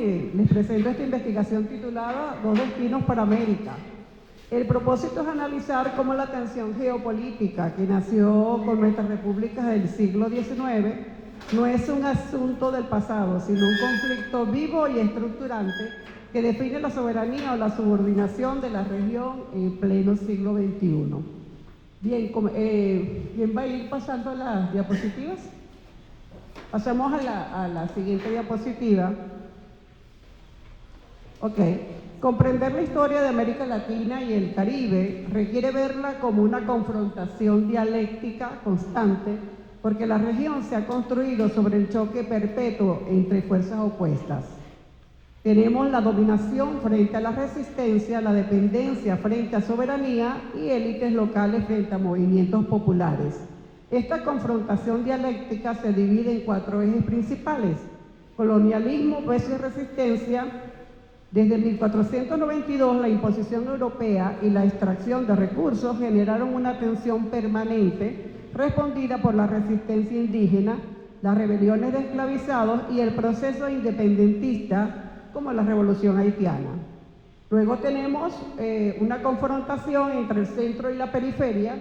y les presento esta investigación titulada Dos destinos para América. El propósito es analizar cómo la tensión geopolítica que nació con nuestras repúblicas del siglo XIX no es un asunto del pasado, sino un conflicto vivo y estructurante que define la soberanía o la subordinación de la región en pleno siglo XXI. Bien, ¿quién va a ir pasando a las diapositivas? Pasamos a la siguiente diapositiva. Ok. Comprender la historia de América Latina y el Caribe requiere verla como una confrontación dialéctica constante, porque la región se ha construido sobre el choque perpetuo entre fuerzas opuestas. Tenemos la dominación frente a la resistencia, la dependencia frente a soberanía y élites locales frente a movimientos populares. Esta confrontación dialéctica se divide en 4 ejes principales: colonialismo versus resistencia. Desde 1492, la imposición europea y la extracción de recursos generaron una tensión permanente respondida por la resistencia indígena, las rebeliones de esclavizados y el proceso independentista como la revolución haitiana. Luego tenemos una confrontación entre el centro y la periferia,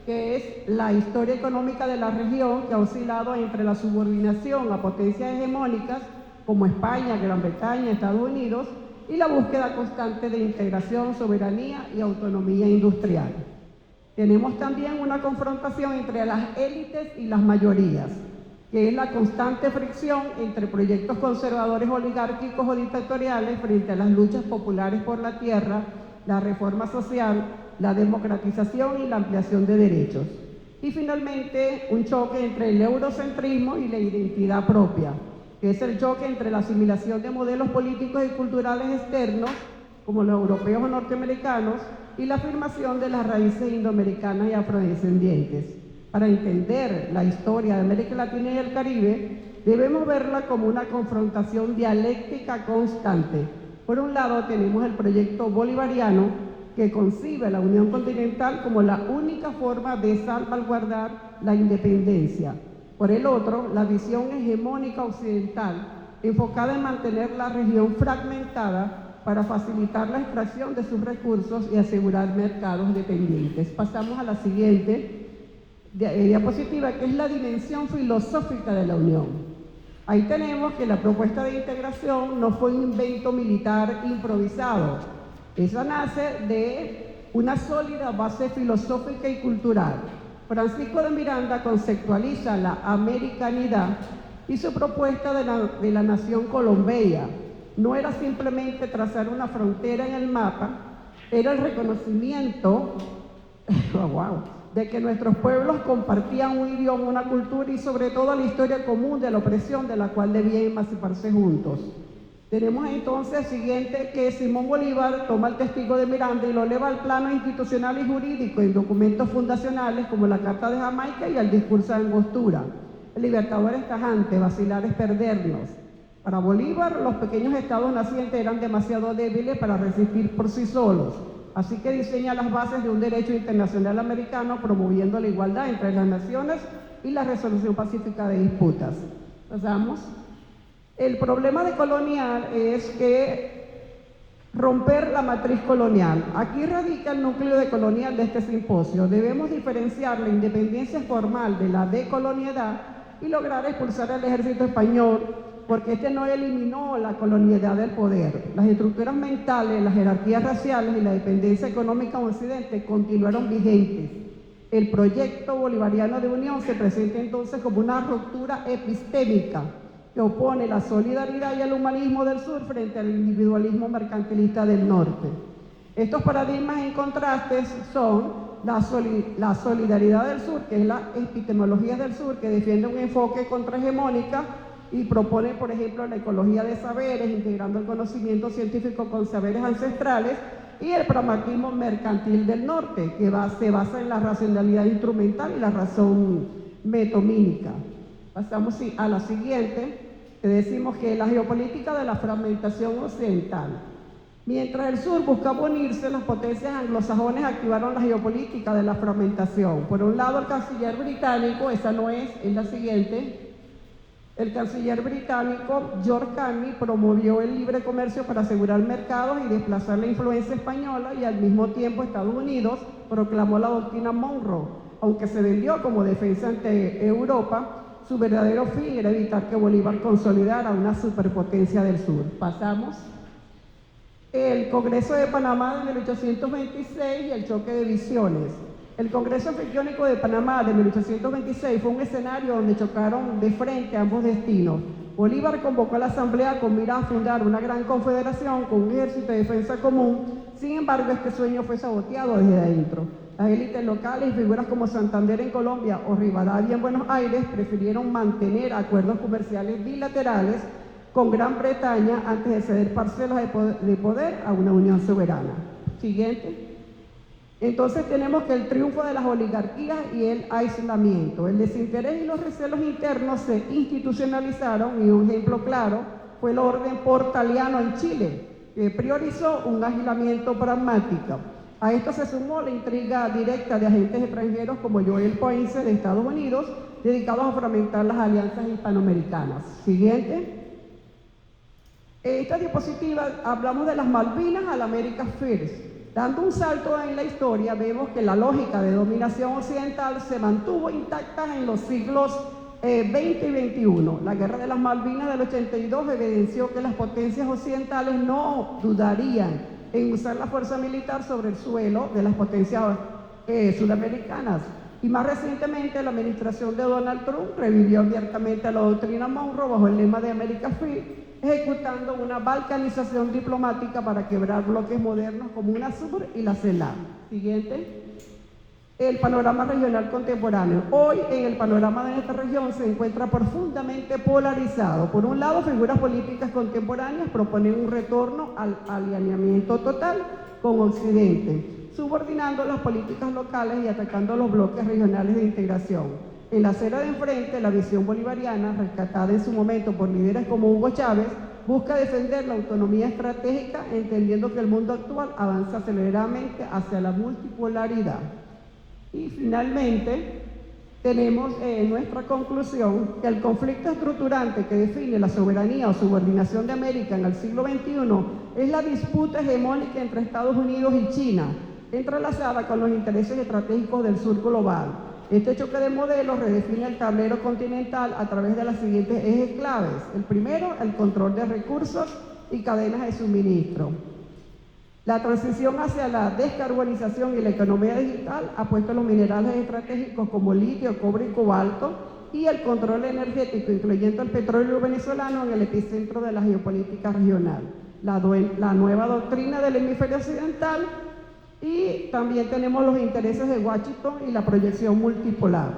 que es la historia económica de la región, que ha oscilado entre la subordinación a potencias hegemónicas como España, Gran Bretaña, Estados Unidos, y la búsqueda constante de integración, soberanía y autonomía industrial. Tenemos también una confrontación entre las élites y las mayorías, que es la constante fricción entre proyectos conservadores oligárquicos o dictatoriales frente a las luchas populares por la tierra, la reforma social, la democratización y la ampliación de derechos. Y finalmente, un choque entre el eurocentrismo y la identidad propia, que es el choque entre la asimilación de modelos políticos y culturales externos, como los europeos o norteamericanos, y la afirmación de las raíces indoamericanas y afrodescendientes. Para entender la historia de América Latina y el Caribe, debemos verla como una confrontación dialéctica constante. Por un lado, tenemos el proyecto bolivariano, que concibe la Unión Continental como la única forma de salvaguardar la independencia. Por el otro, la visión hegemónica occidental, enfocada en mantener la región fragmentada para facilitar la extracción de sus recursos y asegurar mercados dependientes. Pasamos a la siguiente diapositiva, que es la dimensión filosófica de la Unión. Ahí tenemos que la propuesta de integración no fue un invento militar improvisado. Esa nace de una sólida base filosófica y cultural. Francisco de Miranda conceptualiza la americanidad y su propuesta de la nación colombia no era simplemente trazar una frontera en el mapa, era el reconocimiento de que nuestros pueblos compartían un idioma, una cultura y sobre todo la historia común de la opresión de la cual debían emanciparse juntos. Tenemos entonces siguiente que Simón Bolívar toma el testigo de Miranda y lo eleva al plano institucional y jurídico en documentos fundacionales como la Carta de Jamaica y el Discurso de Angostura. El libertador es tajante, vacilar es perdernos. Para Bolívar, los pequeños estados nacientes eran demasiado débiles para resistir por sí solos, así que diseña las bases de un derecho internacional americano promoviendo la igualdad entre las naciones y la resolución pacífica de disputas. Pasamos. El problema de colonial es que romper la matriz colonial. Aquí radica el núcleo de colonial de este simposio. Debemos diferenciar la independencia formal de la decolonialidad y lograr expulsar al ejército español, porque este no eliminó la colonialidad del poder. Las estructuras mentales, las jerarquías raciales y la dependencia económica en Occidente continuaron vigentes. El proyecto bolivariano de unión se presenta entonces como una ruptura epistémica que opone la solidaridad y el humanismo del sur frente al individualismo mercantilista del norte. Estos paradigmas en contrastes son la solidaridad del sur, que es la epistemología del sur, que defiende un enfoque contrahegemónica y propone, por ejemplo, la ecología de saberes, integrando el conocimiento científico con saberes ancestrales, y el pragmatismo mercantil del norte, que se basa en la racionalidad instrumental y la razón metomínica. Pasamos a la siguiente, que decimos que la geopolítica de la fragmentación occidental. Mientras el sur buscaba unirse, las potencias anglosajones activaron la geopolítica de la fragmentación. Por un lado, el canciller británico, esa no es la siguiente, El canciller británico George Canning promovió el libre comercio para asegurar mercados y desplazar la influencia española, y al mismo tiempo Estados Unidos proclamó la doctrina Monroe. Aunque se vendió como defensa ante Europa, su verdadero fin era evitar que Bolívar consolidara una superpotencia del sur. Pasamos. El Congreso de Panamá de 1826 y el choque de visiones. El Congreso Anfitriónico de Panamá de 1826 fue un escenario donde chocaron de frente ambos destinos. Bolívar convocó a la Asamblea con mira a fundar una gran confederación con un ejército de defensa común. Sin embargo, este sueño fue saboteado desde adentro. Las élites locales y figuras como Santander en Colombia o Rivadavia en Buenos Aires prefirieron mantener acuerdos comerciales bilaterales con Gran Bretaña antes de ceder parcelas de poder a una unión soberana. Siguiente. Entonces tenemos que el triunfo de las oligarquías y el aislamiento. El desinterés y los recelos internos se institucionalizaron, y un ejemplo claro fue el orden portaliano en Chile, que priorizó un aislamiento pragmático. A esto se sumó la intriga directa de agentes extranjeros como Joel Poinsett de Estados Unidos, dedicados a fragmentar las alianzas hispanoamericanas. Siguiente. En esta diapositiva hablamos de las Malvinas al America First. Dando un salto en la historia, vemos que la lógica de dominación occidental se mantuvo intacta en los siglos XX y XXI. La Guerra de las Malvinas del 82 evidenció que las potencias occidentales no dudarían en usar la fuerza militar sobre el suelo de las potencias sudamericanas. Y más recientemente, la administración de Donald Trump revivió abiertamente la doctrina Monroe bajo el lema de America First, ejecutando una balcanización diplomática para quebrar bloques modernos como UNASUR y la CELAC. Siguiente. El panorama regional contemporáneo. Hoy, en el panorama de nuestra región se encuentra profundamente polarizado. Por un lado, figuras políticas contemporáneas proponen un retorno al alineamiento total con Occidente, subordinando las políticas locales y atacando los bloques regionales de integración. En la acera de enfrente, la visión bolivariana, rescatada en su momento por líderes como Hugo Chávez, busca defender la autonomía estratégica, entendiendo que el mundo actual avanza aceleradamente hacia la multipolaridad. Y finalmente, tenemos en nuestra conclusión que el conflicto estructurante que define la soberanía o subordinación de América en el siglo XXI es la disputa hegemónica entre Estados Unidos y China, entrelazada con los intereses estratégicos del sur global. Este choque de modelos redefine el tablero continental a través de las siguientes ejes claves. El primero, el control de recursos y cadenas de suministro. La transición hacia la descarbonización y la economía digital ha puesto los minerales estratégicos como litio, cobre y cobalto, y el control energético, incluyendo el petróleo venezolano, en el epicentro de la geopolítica regional. La nueva doctrina del hemisferio occidental. Y también tenemos los intereses de Washington y la proyección multipolar.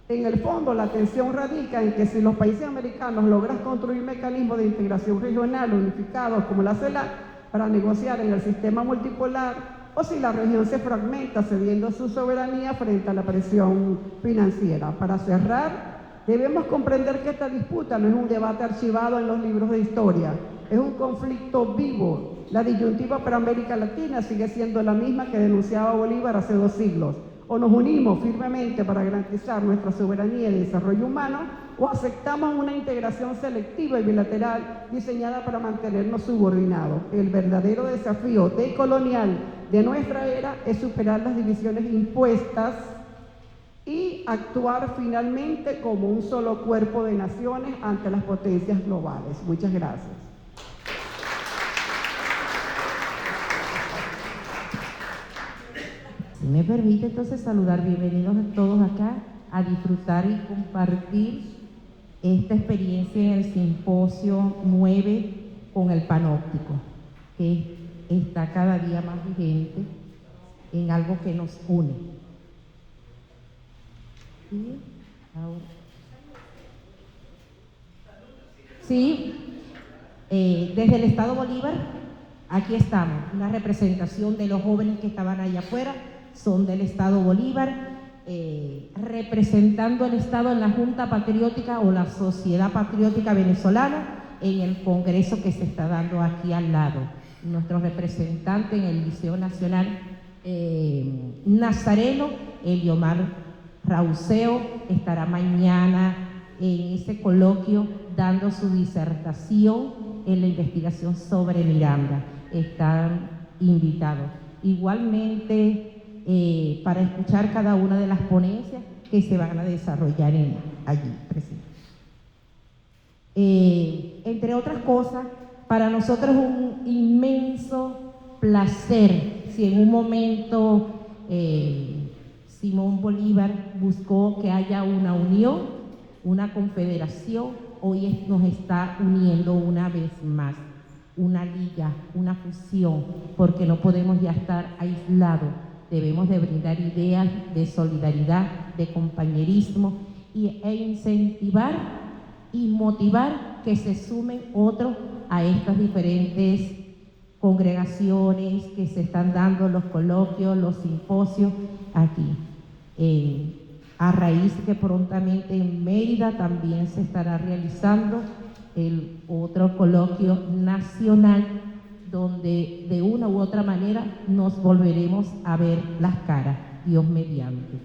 En el fondo, la tensión radica en que si los países americanos logran construir mecanismos de integración regional unificados como la CELAC para negociar en el sistema multipolar, o si la región se fragmenta cediendo su soberanía frente a la presión financiera. Para cerrar, debemos comprender que esta disputa no es un debate archivado en los libros de historia, es un conflicto vivo. La disyuntiva para América Latina sigue siendo la misma que denunciaba Bolívar hace 2 siglos. O nos unimos firmemente para garantizar nuestra soberanía y desarrollo humano, o aceptamos una integración selectiva y bilateral diseñada para mantenernos subordinados. El verdadero desafío decolonial de nuestra era es superar las divisiones impuestas y actuar finalmente como un solo cuerpo de naciones ante las potencias globales. Muchas gracias. Si me permite entonces saludar, bienvenidos a todos acá a disfrutar y compartir esta experiencia en el simposio 9 con el panóptico, que está cada día más vigente en algo que nos une. ¿Sí? Ahora. Sí, desde el Estado Bolívar, aquí estamos, una representación de los jóvenes que estaban allá afuera, son del Estado Bolívar, representando el Estado en la Junta Patriótica o la Sociedad Patriótica Venezolana en el Congreso que se está dando aquí al lado. Nuestro representante en el Liceo Nacional Nazareno, Eliomar Rauseo, estará mañana en ese coloquio dando su disertación en la investigación sobre Miranda. Están invitados. Igualmente, para escuchar cada una de las ponencias que se van a desarrollar allí presentes. Entre otras cosas, para nosotros es un inmenso placer si en un momento Simón Bolívar buscó que haya una unión, una confederación, hoy nos está uniendo una vez más, una liga, una fusión, porque no podemos ya estar aislados, debemos de brindar ideas de solidaridad, de compañerismo e incentivar y motivar que se sumen otros a estas diferentes congregaciones que se están dando, los coloquios, los simposios aquí. A raíz que prontamente en Mérida también se estará realizando el otro coloquio nacional donde de una u otra manera nos volveremos a ver las caras, Dios mediante,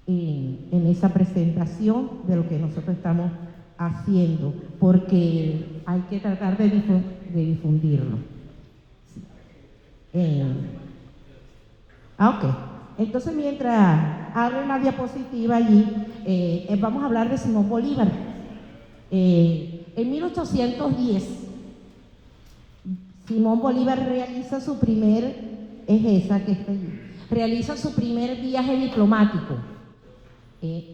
en esa presentación de lo que nosotros estamos haciendo, porque hay que tratar de difundirlo. Ok. Entonces, mientras abre una diapositiva allí, vamos a hablar de Simón Bolívar. En 1810, Simón Bolívar realiza su primer viaje diplomático,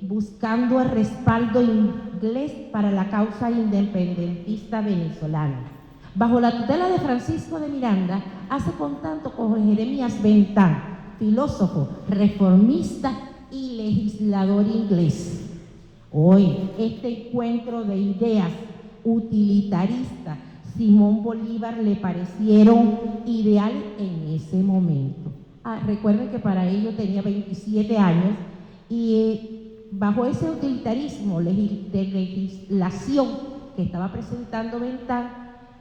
buscando el respaldo inglés para la causa independentista venezolana. Bajo la tutela de Francisco de Miranda, hace contacto con Jeremías Bentham, filósofo, reformista y legislador inglés. Hoy, este encuentro de ideas utilitaristas, Simón Bolívar le parecieron ideal en ese momento. Recuerden que para ello tenía 27 años y bajo ese utilitarismo de legislación que estaba presentando Bentham,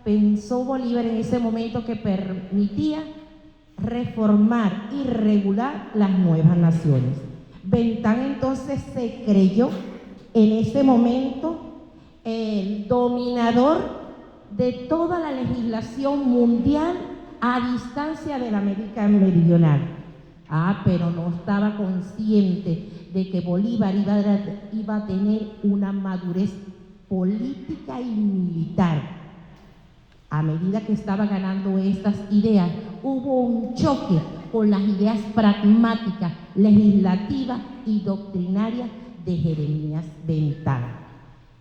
pensó Bolívar en ese momento que permitía reformar y regular las nuevas naciones. Bentham entonces se creyó en ese momento el dominador de toda la legislación mundial a distancia de la América Meridional. Pero no estaba consciente de que Bolívar iba a tener una madurez política y militar. A medida que estaba ganando estas ideas, hubo un choque con las ideas pragmáticas, legislativas y doctrinarias de Jeremías Bentham.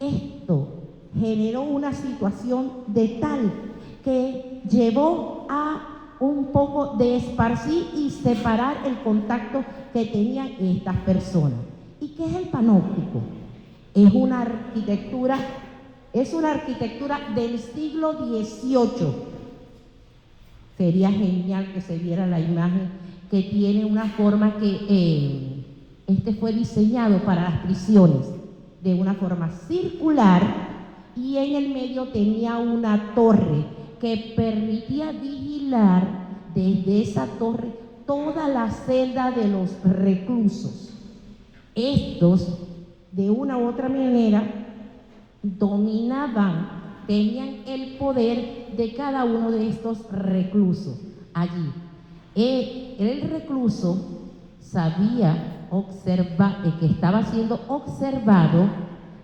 Esto generó una situación de tal que llevó a un poco de esparcir y separar el contacto que tenían estas personas. ¿Y qué es el panóptico? Es una arquitectura del siglo XVIII. Sería genial que se viera la imagen, que tiene una forma que fue diseñado para las prisiones, de una forma circular, y en el medio tenía una torre que permitía vigilar desde esa torre toda la celda de los reclusos. Estos, de una u otra manera, tenían el poder de cada uno de estos reclusos allí. El recluso sabía que estaba siendo observado,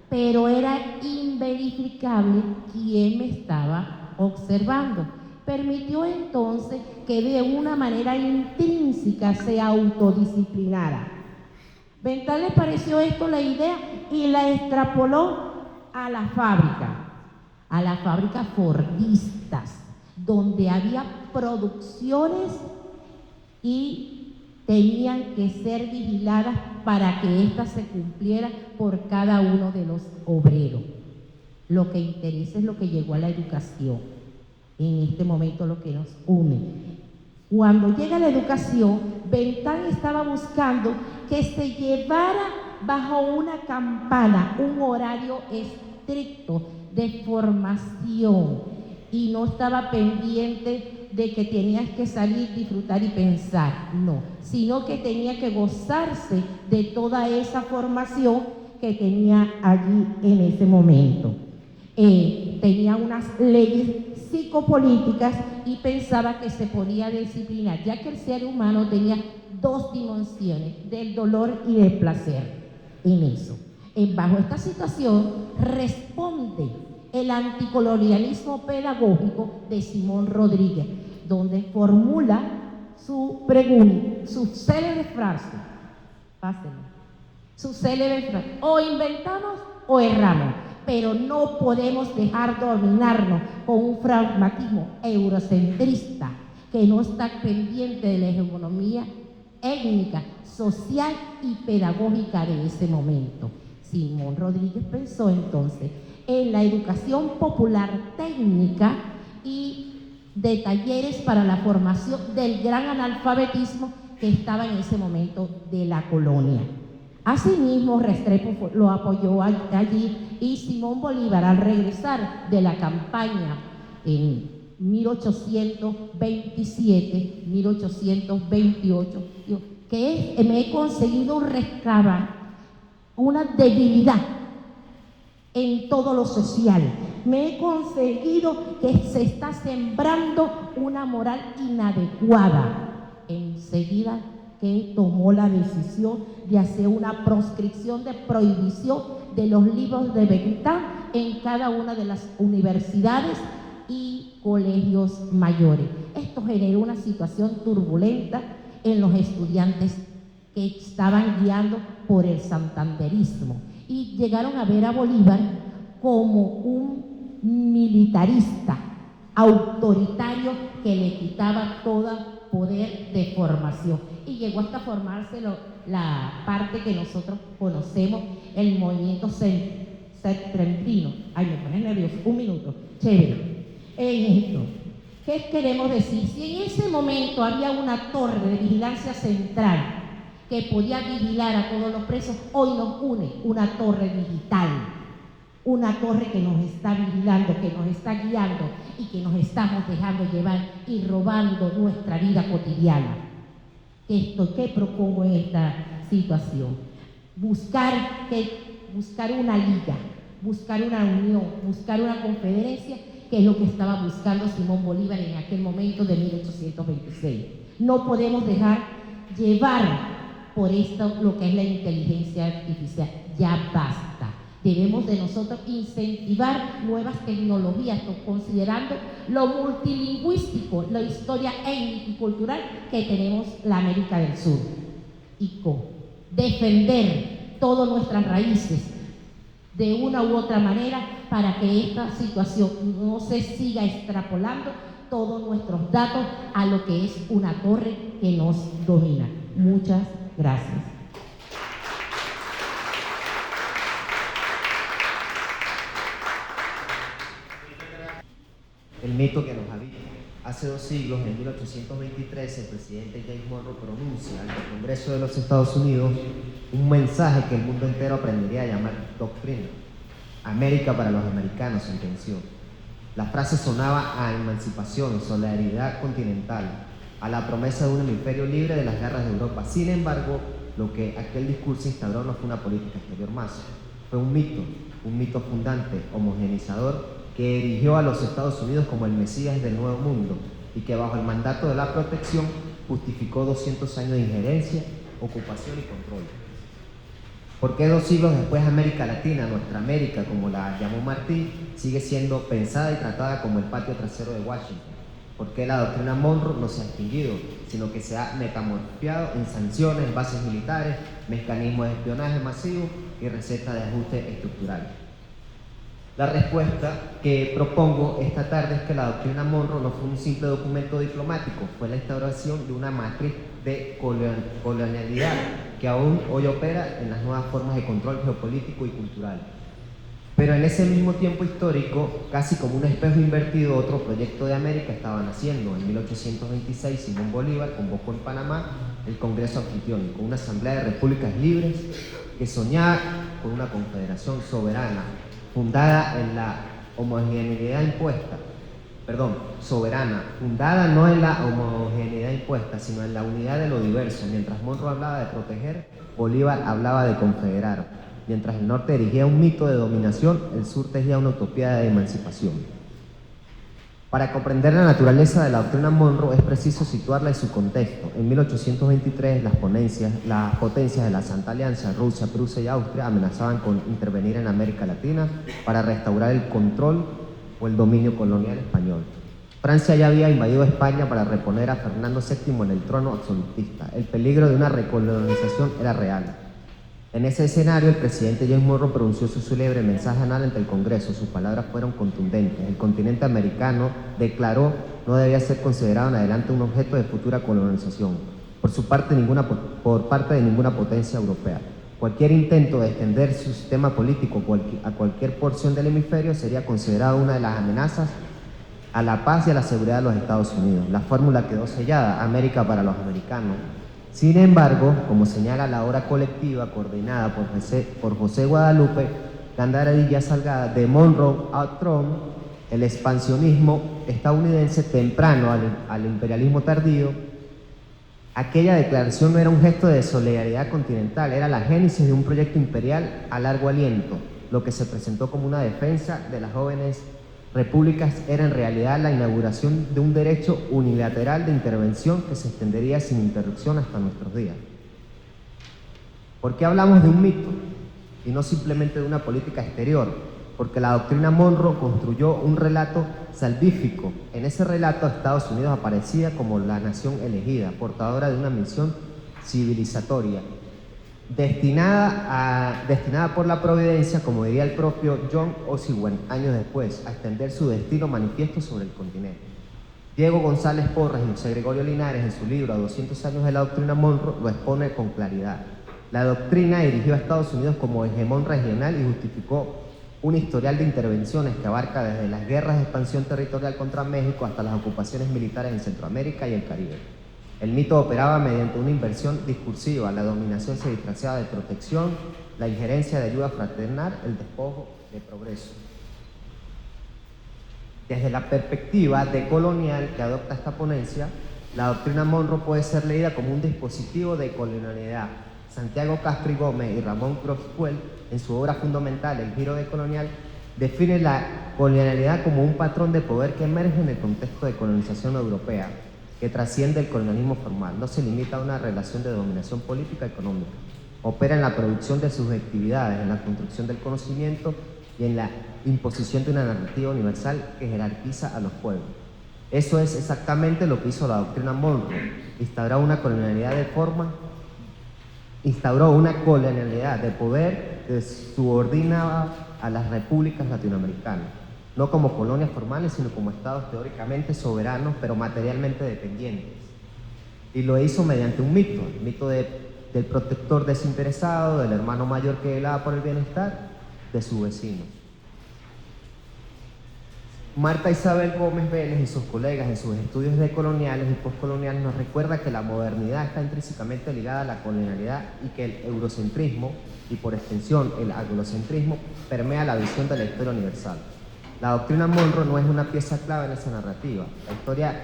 pero era inverificable quién me estaba observando. Permitió entonces que de una manera intrínseca se autodisciplinara. Bentham le pareció esto la idea y la extrapoló a la fábrica Fordistas, donde había producciones y tenían que ser vigiladas para que éstas se cumplieran por cada uno de los obreros. Lo que interesa es lo que llegó a la educación. En este momento lo que nos une. Cuando llega la educación, Bentham estaba buscando que se llevara bajo una campana un horario estricto de formación y no estaba pendiente de que tenías que salir, disfrutar y pensar, no, sino que tenía que gozarse de toda esa formación que tenía allí en ese momento. Tenía unas leyes psicopolíticas y pensaba que se podía disciplinar, ya que el ser humano tenía dos dimensiones, del dolor y del placer en eso. Bajo esta situación responde el anticolonialismo pedagógico de Simón Rodríguez, donde formula su pregunta, su célebre frase, o inventamos o erramos, pero no podemos dejar dominarnos con un pragmatismo eurocentrista que no está pendiente de la hegemonía étnica, social y pedagógica de ese momento. Simón Rodríguez pensó entonces en la educación popular técnica y de talleres para la formación del gran analfabetismo que estaba en ese momento de la colonia. Asimismo, Restrepo lo apoyó allí y Simón Bolívar, al regresar de la campaña en 1827, 1828, que me he conseguido recabar una debilidad en todo lo social. Me he conseguido que se está sembrando una moral inadecuada. Enseguida que tomó la decisión de hacer una proscripción de prohibición de los libros de Bentán en cada una de las universidades y colegios mayores. Esto generó una situación turbulenta en los estudiantes que estaban guiando por el santanderismo y llegaron a ver a Bolívar como un militarista autoritario que le quitaba todo poder de formación, y llegó hasta formarse la parte que nosotros conocemos, el movimiento septentrional. Ay, me pone nervioso, un minuto, chévere. En esto, ¿qué queremos decir? Si en ese momento había una torre de vigilancia central que podía vigilar a todos los presos, hoy nos une una torre digital, una torre que nos está vigilando, que nos está guiando y que nos estamos dejando llevar y robando nuestra vida cotidiana. ¿Qué propongo en esta situación? Buscar una liga, buscar una unión, buscar una confederación, que es lo que estaba buscando Simón Bolívar en aquel momento de 1826. No podemos dejar llevar por esto lo que es la inteligencia artificial. Ya basta. Debemos de nosotros incentivar nuevas tecnologías, considerando lo multilingüístico, la historia étnica y cultural que tenemos la América del Sur. Y defender todas nuestras raíces de una u otra manera para que esta situación no se siga extrapolando todos nuestros datos a lo que es una torre que nos domina. Muchas gracias. El mito que nos habita. Hace 2 siglos, en 1823, el presidente James Monroe pronuncia ante el Congreso de los Estados Unidos un mensaje que el mundo entero aprendería a llamar doctrina. América para los americanos, sentenció. La frase sonaba a emancipación, solidaridad continental, a la promesa de un hemisferio libre de las garras de Europa. Sin embargo, lo que aquel discurso instauró no fue una política exterior más, fue un mito fundante, homogeneizador, que erigió a los Estados Unidos como el Mesías del Nuevo Mundo y que bajo el mandato de la protección justificó 200 años de injerencia, ocupación y control. ¿Por qué 2 siglos después América Latina, nuestra América, como la llamó Martí, sigue siendo pensada y tratada como el patio trasero de Washington? ¿Por qué la doctrina Monroe no se ha extinguido, sino que se ha metamorfoseado en sanciones, bases militares, mecanismos de espionaje masivo y recetas de ajuste estructural? La respuesta que propongo esta tarde es que la doctrina Monroe no fue un simple documento diplomático, fue la instauración de una matriz de colonialidad que aún hoy opera en las nuevas formas de control geopolítico y cultural. Pero en ese mismo tiempo histórico, casi como un espejo invertido, otro proyecto de América estaba naciendo. En 1826, Simón Bolívar convocó en Panamá el Congreso Anfitriónico, una asamblea de repúblicas libres que soñaba con una confederación soberana, fundada en la homogeneidad impuesta, soberana, fundada no en la homogeneidad impuesta, sino en la unidad de lo diverso. Mientras Monroe hablaba de proteger, Bolívar hablaba de confederar. Mientras el norte erigía un mito de dominación, el sur tejía una utopía de emancipación. Para comprender la naturaleza de la doctrina Monroe es preciso situarla en su contexto. En 1823, las potencias de la Santa Alianza, Rusia, Prusia y Austria, amenazaban con intervenir en América Latina para restaurar el control o el dominio colonial español. Francia ya había invadido España para reponer a Fernando VII en el trono absolutista. El peligro de una recolonización era real. En ese escenario, el presidente James Monroe pronunció su célebre mensaje anual ante el Congreso. Sus palabras fueron contundentes. El continente americano, declaró, no debía ser considerado en adelante un objeto de futura colonización por parte de ninguna potencia europea. Cualquier intento de extender su sistema político a cualquier porción del hemisferio sería considerado una de las amenazas a la paz y a la seguridad de los Estados Unidos. La fórmula quedó sellada: América para los americanos. Sin embargo, como señala la obra colectiva coordinada por José Guadalupe Gandaradilla Salgada, de Monroe a Trump, el expansionismo estadounidense temprano al imperialismo tardío, aquella declaración no era un gesto de solidaridad continental, era la génesis de un proyecto imperial a largo aliento. Lo que se presentó como una defensa de las jóvenes repúblicas era en realidad la inauguración de un derecho unilateral de intervención que se extendería sin interrupción hasta nuestros días. ¿Por qué hablamos de un mito y no simplemente de una política exterior? Porque la doctrina Monroe construyó un relato salvífico. En ese relato, Estados Unidos aparecía como la nación elegida, portadora de una misión civilizatoria, destinada por la providencia, como diría el propio John Oswego años después, a extender su destino manifiesto sobre el continente. Diego González Porras y José Gregorio Linares, en su libro A 200 años de la doctrina Monroe, lo expone con claridad. La doctrina erigió a Estados Unidos como hegemón regional y justificó un historial de intervenciones que abarca desde las guerras de expansión territorial contra México hasta las ocupaciones militares en Centroamérica y el Caribe. El mito operaba mediante una inversión discursiva. La dominación se disfrazaba de protección, la injerencia de ayuda fraternal, el despojo de progreso. Desde la perspectiva decolonial que adopta esta ponencia, la doctrina Monroe puede ser leída como un dispositivo de colonialidad. Santiago Castro y Gómez y Ramón Croswell, en su obra fundamental El giro decolonial, define la colonialidad como un patrón de poder que emerge en el contexto de colonización europea, que trasciende el colonialismo formal, no se limita a una relación de dominación política y económica. Opera en la producción de subjetividades, en la construcción del conocimiento y en la imposición de una narrativa universal que jerarquiza a los pueblos. Eso es exactamente lo que hizo la doctrina Monroe. Instauró una colonialidad de poder que subordinaba a las repúblicas latinoamericanas, no como colonias formales, sino como estados teóricamente soberanos, pero materialmente dependientes. Y lo hizo mediante un mito, el mito del protector desinteresado, del hermano mayor que velaba por el bienestar de sus vecinos. Marta Isabel Gómez Vélez y sus colegas en sus estudios decoloniales y postcoloniales nos recuerda que la modernidad está intrínsecamente ligada a la colonialidad y que el eurocentrismo, y por extensión el anglocentrismo, permea la visión de la historia universal. La doctrina Monroe no es una pieza clave en esa narrativa. La historia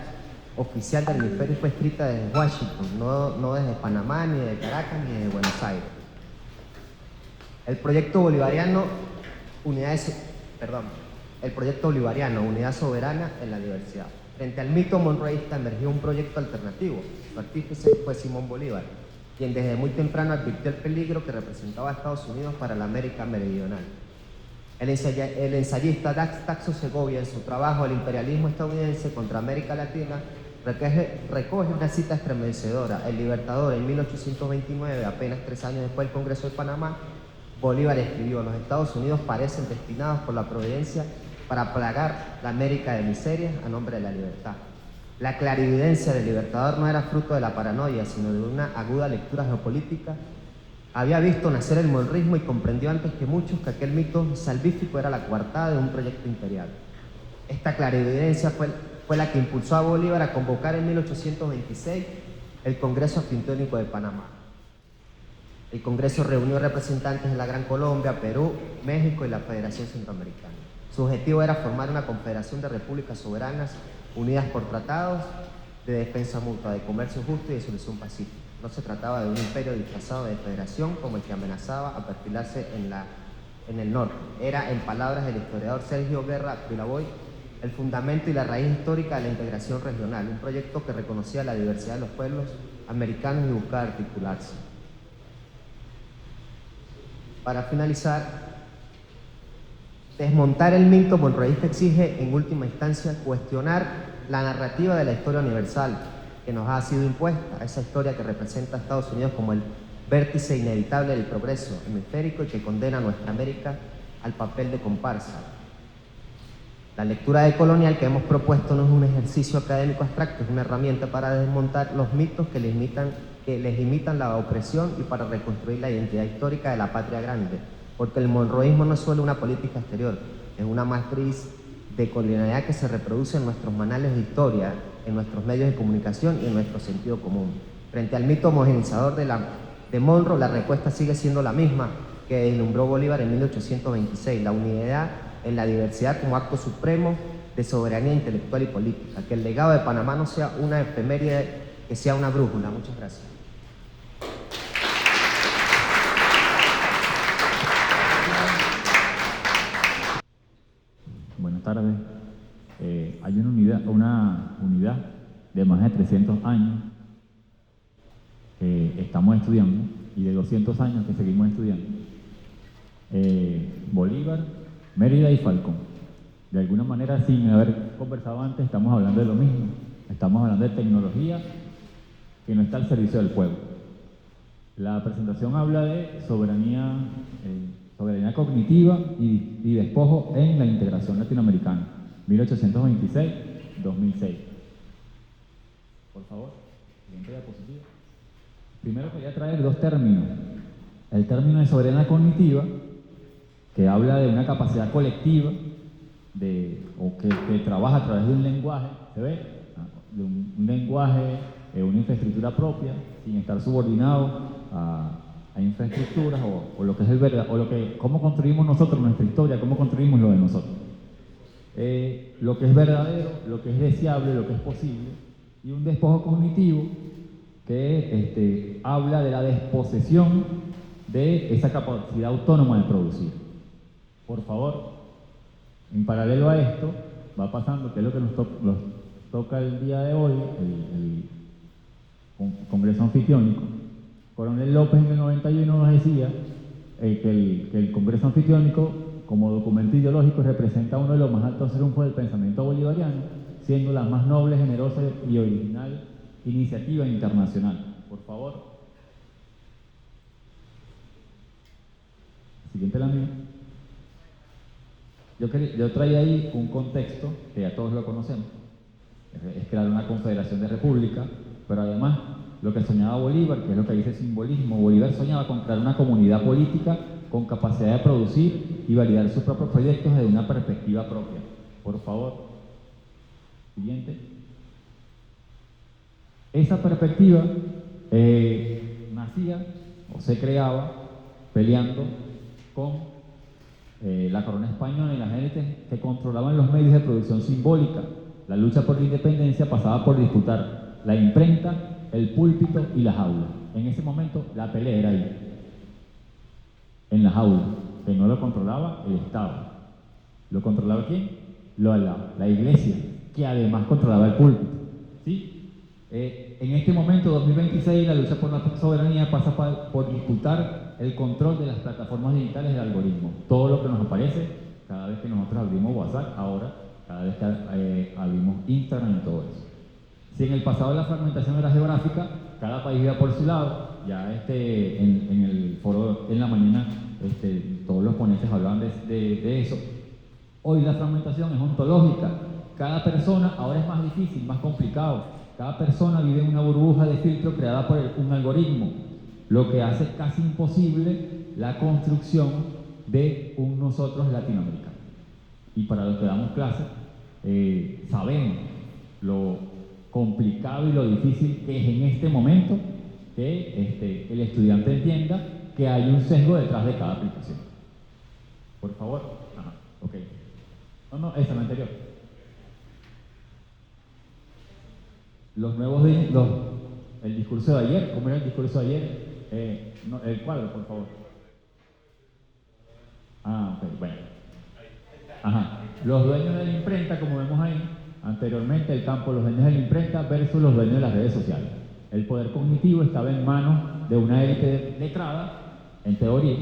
oficial del hemisferio fue escrita desde Washington, no desde Panamá, ni de Caracas, ni de Buenos Aires. El proyecto bolivariano, Unidad Soberana en la Diversidad. Frente al mito monroeísta emergió un proyecto alternativo. Su artífice fue Simón Bolívar, quien desde muy temprano advirtió el peligro que representaba a Estados Unidos para la América meridional. El ensayista Taxo Segovia, en su trabajo El imperialismo estadounidense contra América Latina, recoge una cita estremecedora. El Libertador, en 1829, apenas 3 años después del Congreso de Panamá, Bolívar escribió: los Estados Unidos parecen destinados por la providencia para plagar la América de miserias a nombre de la libertad. La clarividencia del Libertador no era fruto de la paranoia, sino de una aguda lectura geopolítica. Había visto nacer el monroeísmo y comprendió antes que muchos que aquel mito salvífico era la coartada de un proyecto imperial. Esta clarividencia fue la que impulsó a Bolívar a convocar en 1826 el Congreso Anfitriónico de Panamá. El Congreso reunió representantes de la Gran Colombia, Perú, México y la Federación Centroamericana. Su objetivo era formar una confederación de repúblicas soberanas unidas por tratados de defensa mutua, de comercio justo y de solución pacífica. No se trataba de un imperio disfrazado de federación como el que amenazaba a perfilarse en el norte. Era, en palabras del historiador Sergio Guerra Vilaboy, el fundamento y la raíz histórica de la integración regional, un proyecto que reconocía la diversidad de los pueblos americanos y buscaba articularse. Para finalizar, desmontar el mito monroísta exige, en última instancia, cuestionar la narrativa de la historia universal que nos ha sido impuesta, esa historia que representa a Estados Unidos como el vértice inevitable del progreso hemisférico y que condena a nuestra América al papel de comparsa. La lectura decolonial que hemos propuesto no es un ejercicio académico abstracto, es una herramienta para desmontar los mitos que legitiman la opresión y para reconstruir la identidad histórica de la patria grande, porque el monroísmo no es solo una política exterior, es una matriz de colonialidad que se reproduce en nuestros manuales de historia, en nuestros medios de comunicación y en nuestro sentido común. Frente al mito homogeneizador de Monroe, la respuesta sigue siendo la misma que deslumbró Bolívar en 1826, la unidad en la diversidad como acto supremo de soberanía intelectual y política. Que el legado de Panamá no sea una efeméride, que sea una brújula. Muchas gracias. Buenas tardes. Hay una unidad de más de 300 años que estamos estudiando y de 200 años que seguimos estudiando. Bolívar, Mérida y Falcón. De alguna manera, sin haber conversado antes, estamos hablando de lo mismo. Estamos hablando de tecnología que no está al servicio del pueblo. La presentación habla de soberanía cognitiva y despojo en la integración latinoamericana, 1826-2006. Por favor, siguiente diapositiva. Primero quería traer dos términos. El término de soberanía cognitiva, que habla de una capacidad colectiva que trabaja a través de un lenguaje, ¿se ve? De un lenguaje, una infraestructura propia, sin estar subordinado a infraestructuras o lo que es el verdad, cómo construimos nosotros nuestra historia, cómo construimos lo de nosotros. Lo que es verdadero, lo que es deseable, lo que es posible, y un despojo cognitivo que habla de la desposesión de esa capacidad autónoma de producir. Por favor, en paralelo a esto, va pasando, que es lo que nos toca el día de hoy, el Congreso Anfitriónico. Coronel López en el 91 nos decía que el Congreso Anfitriónico, como documento ideológico, representa uno de los más altos triunfos del pensamiento bolivariano, siendo la más noble, generosa y original iniciativa internacional. Por favor. Siguiente la mía. Yo traía ahí un contexto que ya todos lo conocemos, es crear una confederación de repúblicas, pero además lo que soñaba Bolívar, que es lo que dice el simbolismo, Bolívar soñaba con crear una comunidad política con capacidad de producir y validar sus propios proyectos desde una perspectiva propia. Por favor. Siguiente. Esa perspectiva nacía o se creaba peleando con la corona española y las élites que controlaban los medios de producción simbólica. La lucha por la independencia pasaba por disputar la imprenta, el púlpito y las aulas. En ese momento la pelea era ahí, en las aulas, que no lo controlaba el Estado. ¿Lo controlaba quién? La iglesia, que además controlaba el púlpito. ¿Sí? En este momento, 2026, la lucha por la soberanía pasa por disputar el control de las plataformas digitales del algoritmo. Todo lo que nos aparece cada vez que nosotros abrimos WhatsApp, ahora, cada vez que abrimos Instagram y todo eso. Si en el pasado la fragmentación era geográfica, cada país iba por su lado, ya en el foro en la mañana todos los ponentes hablaban de eso. Hoy la fragmentación es ontológica. Cada persona, ahora es más difícil, más complicado. Cada persona vive en una burbuja de filtro creada por un algoritmo, lo que hace casi imposible la construcción de un nosotros latinoamericano. Y para los que damos clases, sabemos lo complicado y lo difícil que es en este momento que el estudiante entienda que hay un sesgo detrás de cada aplicación. Por favor. Ajá, ok. No, esa es la anterior. el discurso de ayer. ¿Cómo era el discurso de ayer? El cuadro, por favor. Ok, bueno. Ajá. Los dueños de la imprenta, como vemos ahí, anteriormente el campo, los dueños de la imprenta versus los dueños de las redes sociales. El poder cognitivo estaba en manos de una élite letrada, en teoría,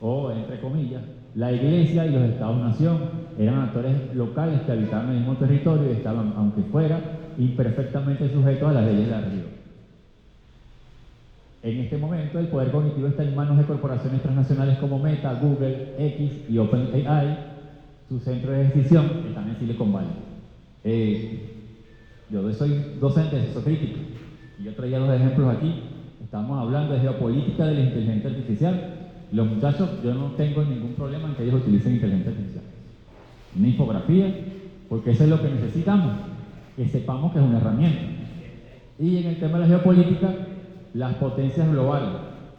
o entre comillas. La iglesia y los estados-nación eran actores locales que habitaban el mismo territorio y estaban, aunque fuera, imperfectamente sujetos a las leyes de la región. En este momento, el poder cognitivo está en manos de corporaciones transnacionales como Meta, Google, X y OpenAI. Sus centros de decisión están en Silicon Valley. Yo soy docente de sociocrítica y yo traía dos ejemplos aquí. Estamos hablando de geopolítica de la inteligencia artificial. Los muchachos, yo no tengo ningún problema en que ellos utilicen inteligencia artificial. Una infografía, porque eso es lo que necesitamos, que sepamos que es una herramienta. Y en el tema de la geopolítica, las potencias globales.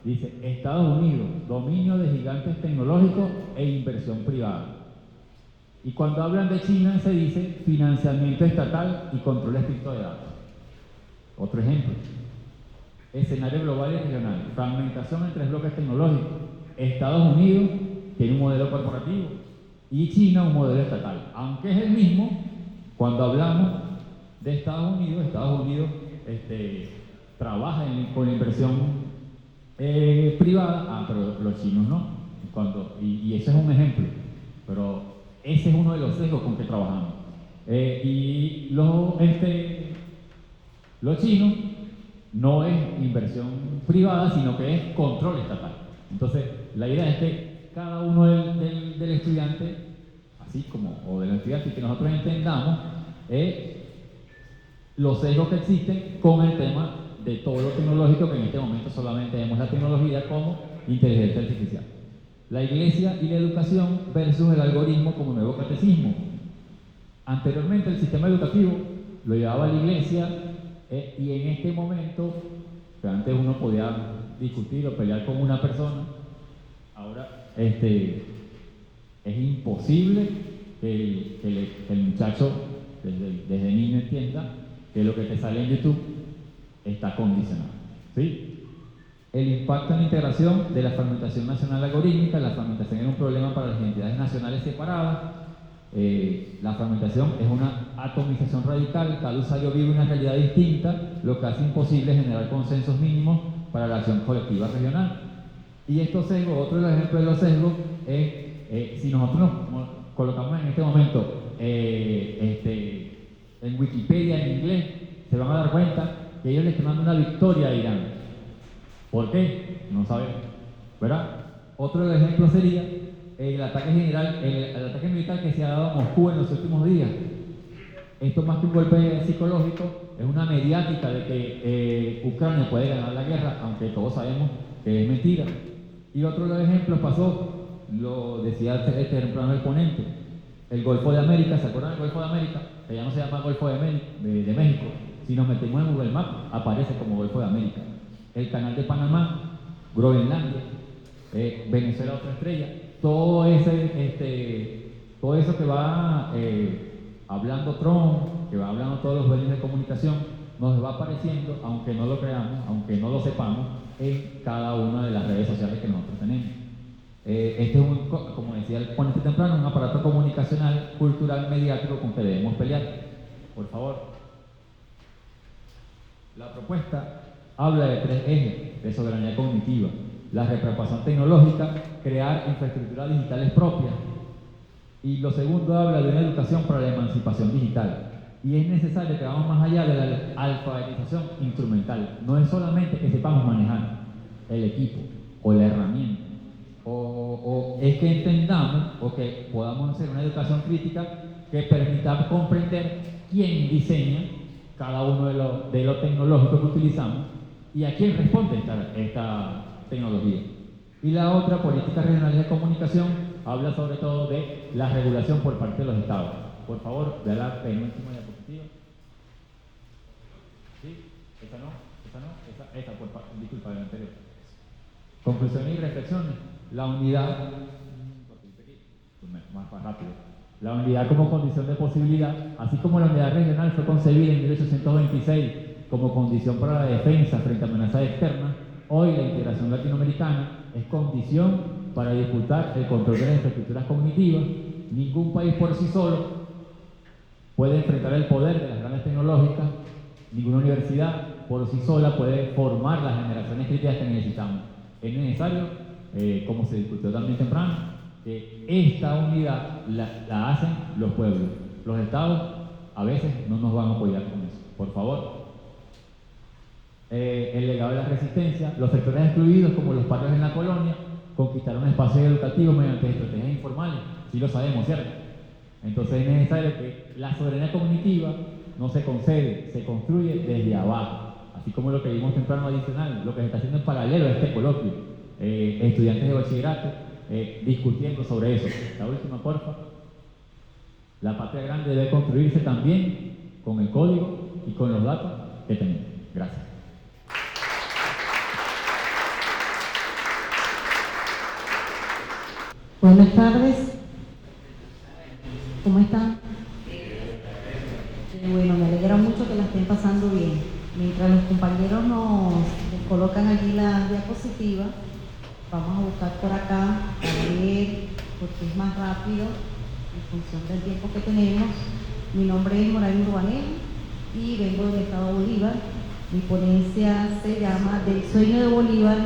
Dice, Estados Unidos, dominio de gigantes tecnológicos e inversión privada. Y cuando hablan de China se dice financiamiento estatal y control estricto de datos. Otro ejemplo. Escenario global y regional. Fragmentación en 3 bloques tecnológicos. Estados Unidos tiene un modelo corporativo y China un modelo estatal. Aunque es el mismo, cuando hablamos de Estados Unidos trabaja con la inversión privada, pero los chinos no. Y ese es un ejemplo, pero ese es uno de los sesgos con que trabajamos. Y los chinos no es inversión privada, sino que es control estatal. Entonces, la idea es que cada uno del estudiante, así como, o del estudiante, que nosotros entendamos los sesgos que existen con el tema de todo lo tecnológico, que en este momento solamente vemos la tecnología como inteligencia artificial. La iglesia y la educación versus el algoritmo como nuevo catecismo. Anteriormente el sistema educativo lo llevaba la iglesia y en este momento, que antes uno podía discutir o pelear con una persona, ahora es imposible que el muchacho desde niño entienda que lo que te sale en YouTube está condicionado. ¿Sí? El impacto en la integración de la fragmentación nacional algorítmica. La fragmentación era un problema para las identidades nacionales separadas. La fragmentación es una atomización radical, cada usuario vive una realidad distinta, lo que hace imposible generar consensos mínimos para la acción colectiva regional. Y estos sesgos, otro de los ejemplos de los sesgos es, si nosotros nos colocamos en este momento en Wikipedia en inglés, se van a dar cuenta que ellos le están dando una victoria a Irán. ¿Por qué? No sabemos, ¿verdad? Otro de los ejemplos sería el ataque militar que se ha dado a Moscú en los últimos días. Esto, más que un golpe psicológico, es una mediática de que Ucrania puede ganar la guerra, aunque todos sabemos que es mentira. Y otro de los ejemplos pasó, lo decía temprano el ponente, el Golfo de América. ¿Se acuerdan del Golfo de América? Que ya no se llama Golfo de México. Si nos metemos en Google Maps, aparece como Golfo de América. El Canal de Panamá, Groenlandia, Venezuela, otra estrella. Todo eso que va hablando Trump, que va hablando todos los medios de comunicación, nos va apareciendo, aunque no lo creamos, aunque no lo sepamos, en cada una de las redes sociales que nosotros tenemos. Este es, como decía el ponente temprano, un aparato comunicacional, cultural, mediático con que debemos pelear. Por favor. La propuesta habla de 3 ejes de soberanía cognitiva: la reprogramación tecnológica, crear infraestructuras digitales propias. Y lo segundo habla de una educación para la emancipación digital. Y es necesario que vamos más allá de la alfabetización instrumental. No es solamente que sepamos manejar el equipo o la herramienta, o es que entendamos o que podamos hacer una educación crítica que permita comprender quién diseña cada uno de lo tecnológico que utilizamos y a quién responde esta tecnología. Y la otra, políticas regionales de comunicación, habla sobre todo de la regulación por parte de los estados. Por favor, vea la penúltima diapositiva. ¿Sí? Esa no, disculpa, la anterior. Conclusiones y reflexiones. La unidad, más rápido. La unidad como condición de posibilidad, así como la unidad regional fue concebida en 1826 como condición para la defensa frente a amenazas externas, hoy la integración latinoamericana es condición para disputar el control de las infraestructuras cognitivas. Ningún país por sí solo puede enfrentar el poder de las grandes tecnológicas, ninguna universidad por sí sola puede formar las generaciones críticas que necesitamos. Es necesario, como se discutió también temprano, que esta unidad la hacen los pueblos. Los estados a veces no nos van a apoyar con eso. Por favor. El legado de la resistencia, los sectores excluidos como los padres en la colonia conquistaron espacios educativos mediante estrategias informales, sí lo sabemos, ¿cierto? Entonces es necesario que la soberanía cognitiva no se concede, se construye desde abajo, así como lo que vimos temprano adicional, lo que se está haciendo en paralelo a este coloquio, estudiantes de bachillerato discutiendo sobre eso. La última, porfa. La patria grande debe construirse también con el código y con los datos que tenemos. Gracias. Buenas tardes. ¿Cómo están? Bueno, me alegra mucho que la estén pasando bien. Mientras los compañeros nos colocan allí las diapositivas, vamos a buscar por acá para ver, porque es más rápido en función del tiempo que tenemos. Mi nombre es Moraín Urbanel y vengo del estado de Bolívar. Mi ponencia se llama Del sueño de Bolívar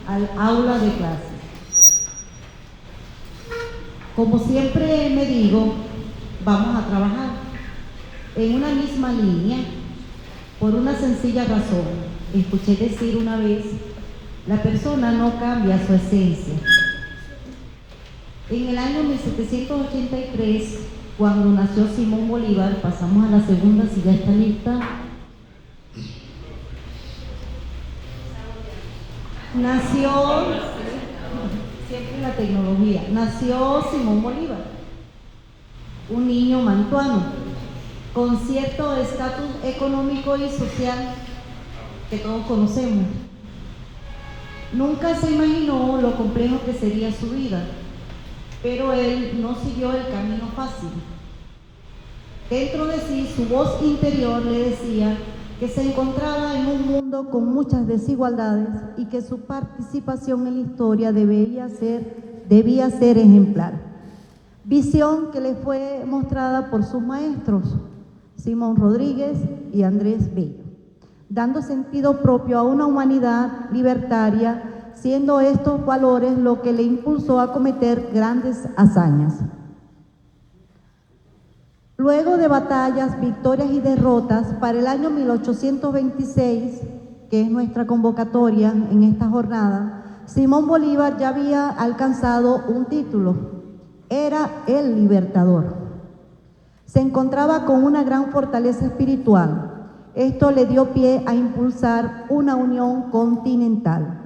al aula de clases. Como siempre me digo, vamos a trabajar en una misma línea por una sencilla razón. Escuché decir una vez, la persona no cambia su esencia. En el año 1783, cuando nació Simón Bolívar, pasamos a la segunda, si ya está lista. Nació, siempre la tecnología, nació Simón Bolívar, un niño mantuano, con cierto estatus económico y social que todos conocemos. Nunca se imaginó lo complejo que sería su vida, pero él no siguió el camino fácil. Dentro de sí, su voz interior le decía que se encontraba en un mundo con muchas desigualdades y que su participación en la historia debía ser ejemplar. Visión que le fue mostrada por sus maestros, Simón Rodríguez y Andrés Bello, dando sentido propio a una humanidad libertaria, siendo estos valores lo que le impulsó a cometer grandes hazañas. Luego de batallas, victorias y derrotas, para el año 1826, que es nuestra convocatoria en esta jornada, Simón Bolívar ya había alcanzado un título, era el libertador. Se encontraba con una gran fortaleza espiritual. Esto le dio pie a impulsar una unión continental,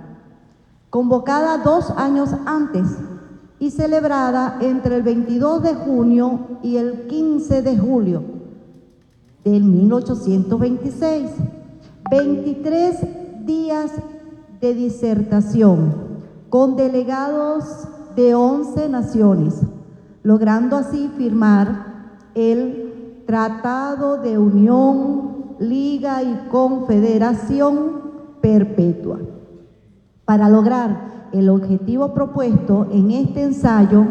convocada 2 años antes y celebrada entre el 22 de junio y el 15 de julio del 1826. 23 días de disertación con delegados de 11 naciones, logrando así firmar el Tratado de Unión, Liga y Confederación Perpetua. Para lograr el objetivo propuesto en este ensayo,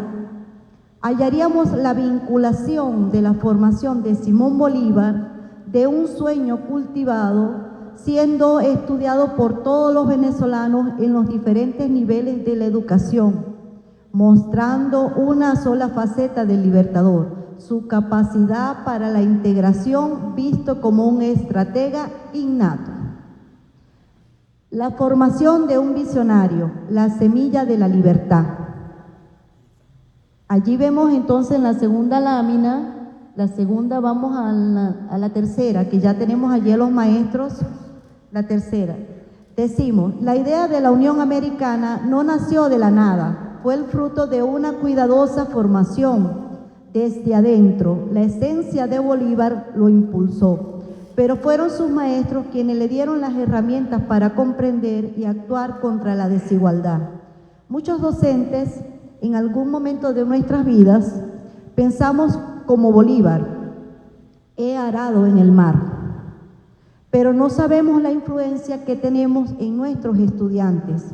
hallaríamos la vinculación de la formación de Simón Bolívar de un sueño cultivado, siendo estudiado por todos los venezolanos en los diferentes niveles de la educación, mostrando una sola faceta del libertador, su capacidad para la integración, visto como un estratega innato. La formación de un visionario, la semilla de la libertad. Allí vemos entonces en la segunda lámina, la segunda, vamos a la tercera, que ya tenemos allí a los maestros, la tercera. Decimos, la idea de la Unión Americana no nació de la nada, fue el fruto de una cuidadosa formación desde adentro. La esencia de Bolívar lo impulsó, pero fueron sus maestros quienes le dieron las herramientas para comprender y actuar contra la desigualdad. Muchos docentes, en algún momento de nuestras vidas, pensamos como Bolívar, he arado en el mar. pero no sabemos la influencia que tenemos en nuestros estudiantes.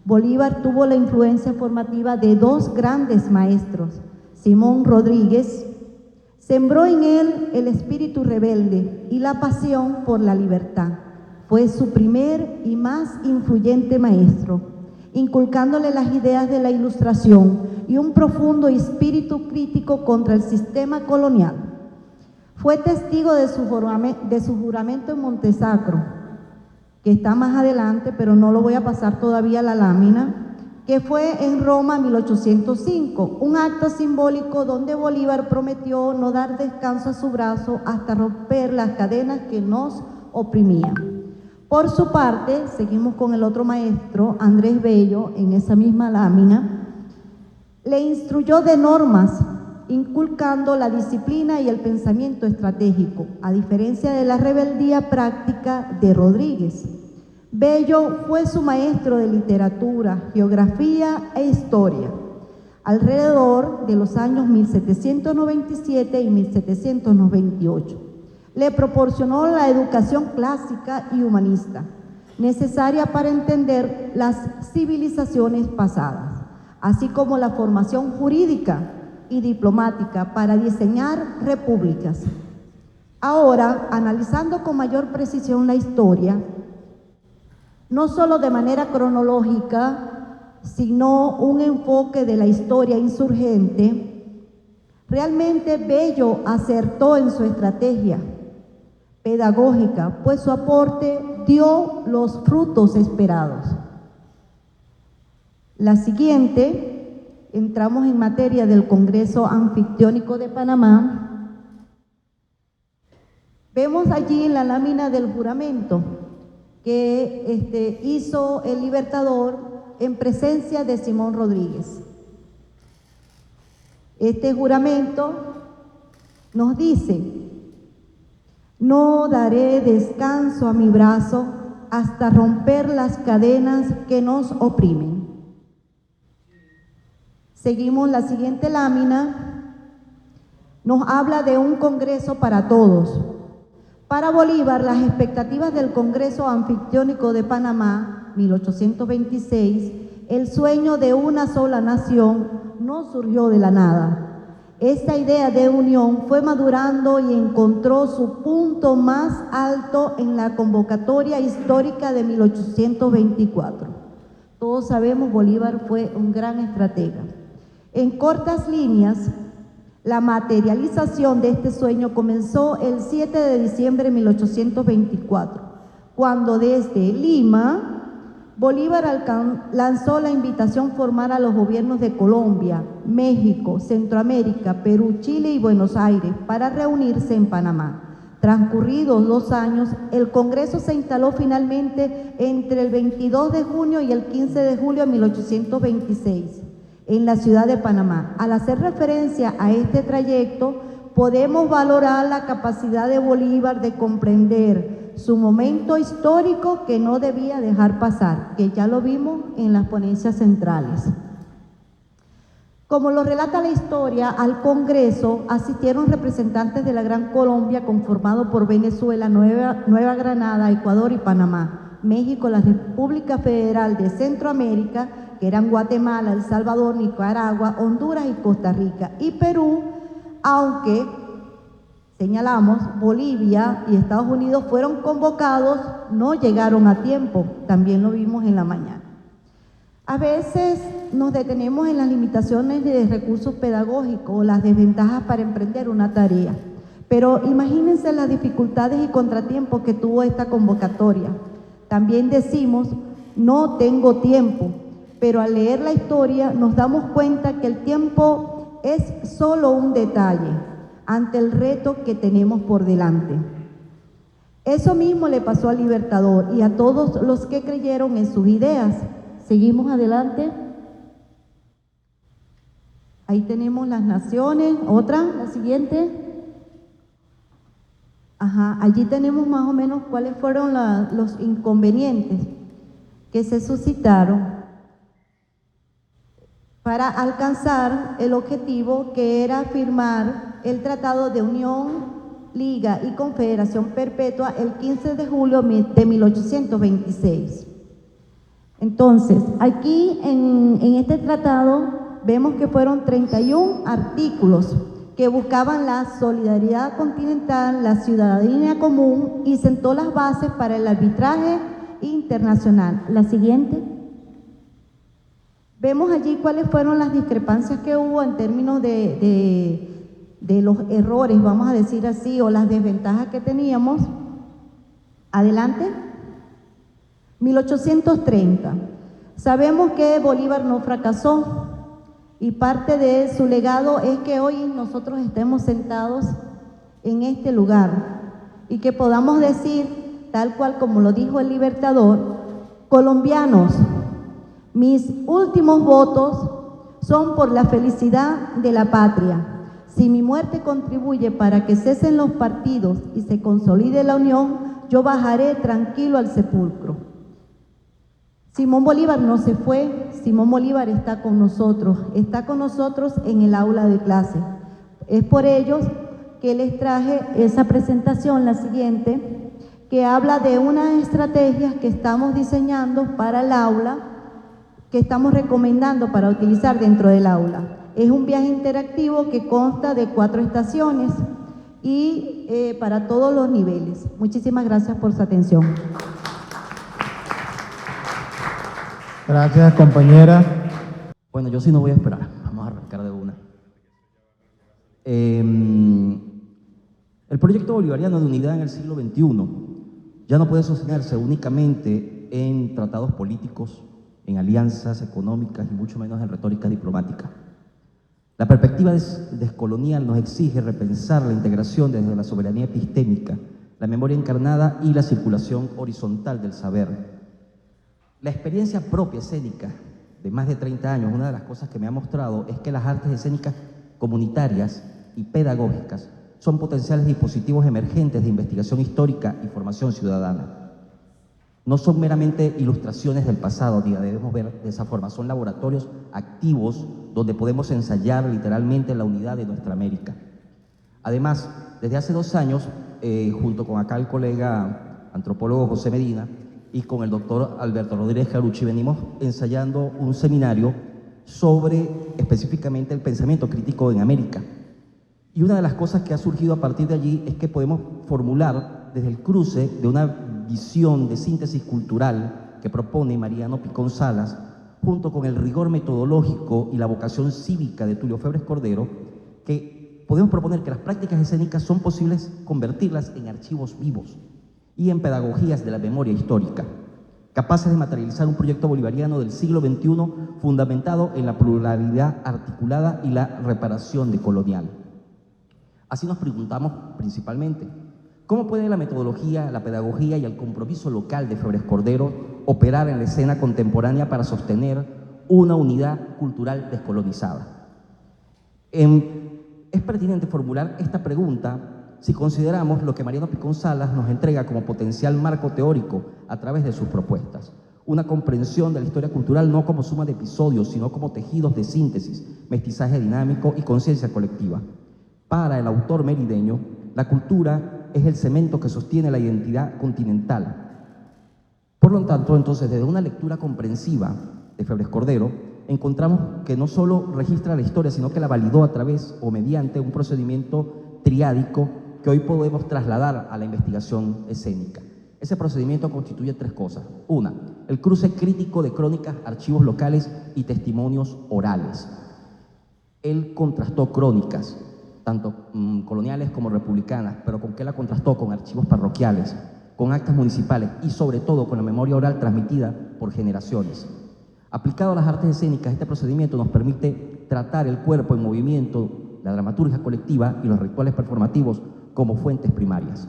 Bolívar tuvo la influencia formativa de dos grandes maestros. Simón Rodríguez sembró en él el espíritu rebelde y la pasión por la libertad. Fue su primer y más influyente maestro, inculcándole las ideas de la Ilustración y un profundo espíritu crítico contra el sistema colonial. Fue testigo de su juramento en Montesacro, que está más adelante, pero no lo voy a pasar todavía a la lámina, que fue en Roma en 1805, un acto simbólico donde Bolívar prometió no dar descanso a su brazo hasta romper las cadenas que nos oprimían. Por su parte, seguimos con el otro maestro, Andrés Bello, en esa misma lámina, le instruyó de normas, inculcando la disciplina y el pensamiento estratégico, a diferencia de la rebeldía práctica de Rodríguez. Bello fue su maestro de literatura, geografía e historia, alrededor de los años 1797 y 1798. Le proporcionó la educación clásica y humanista, necesaria para entender las civilizaciones pasadas, así como la formación jurídica y diplomática para diseñar repúblicas. Ahora, analizando con mayor precisión la historia, no solo de manera cronológica, sino un enfoque de la historia insurgente, realmente Bello acertó en su estrategia pedagógica, pues su aporte dio los frutos esperados. La siguiente, entramos en materia del Congreso Anfictiónico de Panamá. Vemos allí en la lámina del juramento que hizo el Libertador en presencia de Simón Rodríguez. Este juramento nos dice: no daré descanso a mi brazo hasta romper las cadenas que nos oprimen. Seguimos la siguiente lámina, nos habla de un Congreso para todos. Para Bolívar, las expectativas del Congreso Anfictiónico de Panamá, 1826, el sueño de una sola nación, no surgió de la nada. Esta idea de unión fue madurando y encontró su punto más alto en la convocatoria histórica de 1824. Todos sabemos, Bolívar fue un gran estratega. En cortas líneas, la materialización de este sueño comenzó el 7 de diciembre de 1824, cuando desde Lima, Bolívar lanzó la invitación formal a los gobiernos de Colombia, México, Centroamérica, Perú, Chile y Buenos Aires para reunirse en Panamá. Transcurridos 2 años, el Congreso se instaló finalmente entre el 22 de junio y el 15 de julio de 1826 en la ciudad de Panamá. Al hacer referencia a este trayecto, podemos valorar la capacidad de Bolívar de comprender su momento histórico que no debía dejar pasar, que ya lo vimos en las ponencias centrales. Como lo relata la historia, al Congreso asistieron representantes de la Gran Colombia, conformado por Venezuela, Nueva Granada, Ecuador y Panamá, México, la República Federal de Centroamérica, que eran Guatemala, El Salvador, Nicaragua, Honduras y Costa Rica, y Perú, aunque señalamos, Bolivia y Estados Unidos fueron convocados, no llegaron a tiempo, también lo vimos en la mañana. A veces nos detenemos en las limitaciones de recursos pedagógicos o las desventajas para emprender una tarea, pero imagínense las dificultades y contratiempos que tuvo esta convocatoria. También decimos, no tengo tiempo, pero al leer la historia nos damos cuenta que el tiempo es solo un detalle ante el reto que tenemos por delante. Eso mismo le pasó al Libertador y a todos los que creyeron en sus ideas. Seguimos adelante. Ahí tenemos las naciones. Otra, la siguiente. Allí tenemos más o menos cuáles fueron los inconvenientes que se suscitaron para alcanzar el objetivo, que era firmar el Tratado de Unión Liga y Confederación Perpetua el 15 de julio de 1826. Entonces, aquí en este tratado vemos que fueron 31 artículos que buscaban la solidaridad continental, la ciudadanía común y sentó las bases para el arbitraje internacional. La siguiente. Vemos allí cuáles fueron las discrepancias que hubo en términos de los errores, vamos a decir así, o las desventajas que teníamos. Adelante. 1830. Sabemos que Bolívar no fracasó y parte de su legado es que hoy nosotros estemos sentados en este lugar y que podamos decir, tal cual como lo dijo el Libertador: colombianos, mis últimos votos son por la felicidad de la patria. Si mi muerte contribuye para que cesen los partidos y se consolide la unión, yo bajaré tranquilo al sepulcro. Simón Bolívar no se fue, Simón Bolívar está con nosotros en el aula de clase. Es por ello que les traje esa presentación, la siguiente, que habla de unas estrategias que estamos diseñando para el aula, que estamos recomendando para utilizar dentro del aula. Es un viaje interactivo que consta de 4 estaciones y para todos los niveles. Muchísimas gracias por su atención. Gracias, compañera. Bueno, yo sí no voy a esperar. Vamos a arrancar de una. El proyecto bolivariano de unidad en el siglo XXI ya no puede sostenerse únicamente en tratados políticos, en alianzas económicas y mucho menos en retórica diplomática. La perspectiva descolonial nos exige repensar la integración desde la soberanía epistémica, la memoria encarnada y la circulación horizontal del saber. La experiencia propia escénica de más de 30 años, una de las cosas que me ha mostrado es que las artes escénicas comunitarias y pedagógicas son potenciales dispositivos emergentes de investigación histórica y formación ciudadana. No son meramente ilustraciones del pasado, ni la debemos ver de esa forma, son laboratorios activos donde podemos ensayar literalmente la unidad de nuestra América. Además, desde hace 2 años, junto con acá el colega antropólogo José Medina, y con el doctor Alberto Rodríguez Carucci venimos ensayando un seminario sobre específicamente el pensamiento crítico en América. Y una de las cosas que ha surgido a partir de allí es que podemos formular desde el cruce de una visión de síntesis cultural que propone Mariano Picón Salas, junto con el rigor metodológico y la vocación cívica de Tulio Febres Cordero, que podemos proponer que las prácticas escénicas son posibles convertirlas en archivos vivos y en pedagogías de la memoria histórica, capaces de materializar un proyecto bolivariano del siglo XXI fundamentado en la pluralidad articulada y la reparación decolonial. Así nos preguntamos principalmente, ¿cómo puede la metodología, la pedagogía y el compromiso local de Febres Cordero operar en la escena contemporánea para sostener una unidad cultural descolonizada? Es pertinente formular esta pregunta si consideramos lo que Mariano Picón Salas nos entrega como potencial marco teórico a través de sus propuestas. Una comprensión de la historia cultural no como suma de episodios, sino como tejidos de síntesis, mestizaje dinámico y conciencia colectiva. Para el autor merideño, la cultura es el cemento que sostiene la identidad continental. Por lo tanto, entonces, desde una lectura comprensiva de Febres Cordero, encontramos que no solo registra la historia, sino que la validó a través o mediante un procedimiento triádico que hoy podemos trasladar a la investigación escénica. Ese procedimiento constituye 3 cosas. Una, el cruce crítico de crónicas, archivos locales y testimonios orales. Él contrastó crónicas, tanto coloniales como republicanas, pero ¿con qué la contrastó? Con archivos parroquiales, con actas municipales y sobre todo con la memoria oral transmitida por generaciones. Aplicado a las artes escénicas, este procedimiento nos permite tratar el cuerpo en movimiento, la dramaturgia colectiva y los rituales performativos como fuentes primarias.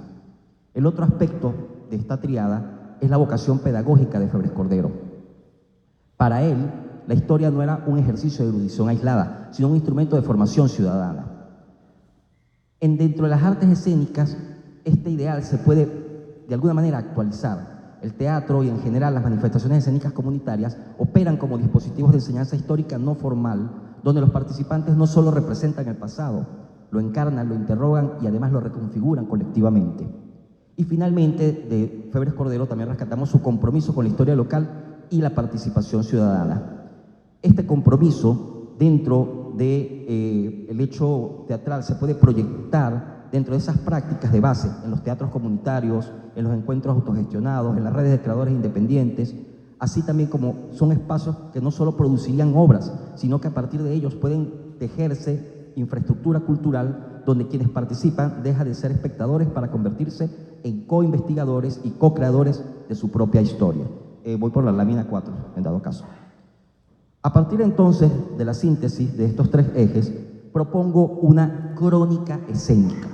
El otro aspecto de esta triada es la vocación pedagógica de Febres Cordero. Para él, la historia no era un ejercicio de erudición aislada, sino un instrumento de formación ciudadana. Dentro de las artes escénicas, este ideal se puede de alguna manera actualizar. El teatro y en general las manifestaciones escénicas comunitarias operan como dispositivos de enseñanza histórica no formal, donde los participantes no solo representan el pasado, lo encarnan, lo interrogan y además lo reconfiguran colectivamente. Y finalmente, de Febres Cordero también rescatamos su compromiso con la historia local y la participación ciudadana. Este compromiso, dentro del hecho teatral, se puede proyectar dentro de esas prácticas de base, en los teatros comunitarios, en los encuentros autogestionados, en las redes de creadores independientes, así también como son espacios que no solo producirían obras, sino que a partir de ellos pueden tejerse infraestructura cultural donde quienes participan dejan de ser espectadores para convertirse en co-investigadores y co-creadores de su propia historia. Voy por la lámina 4, en dado caso. A partir entonces de la síntesis de estos tres ejes, propongo una crónica escénica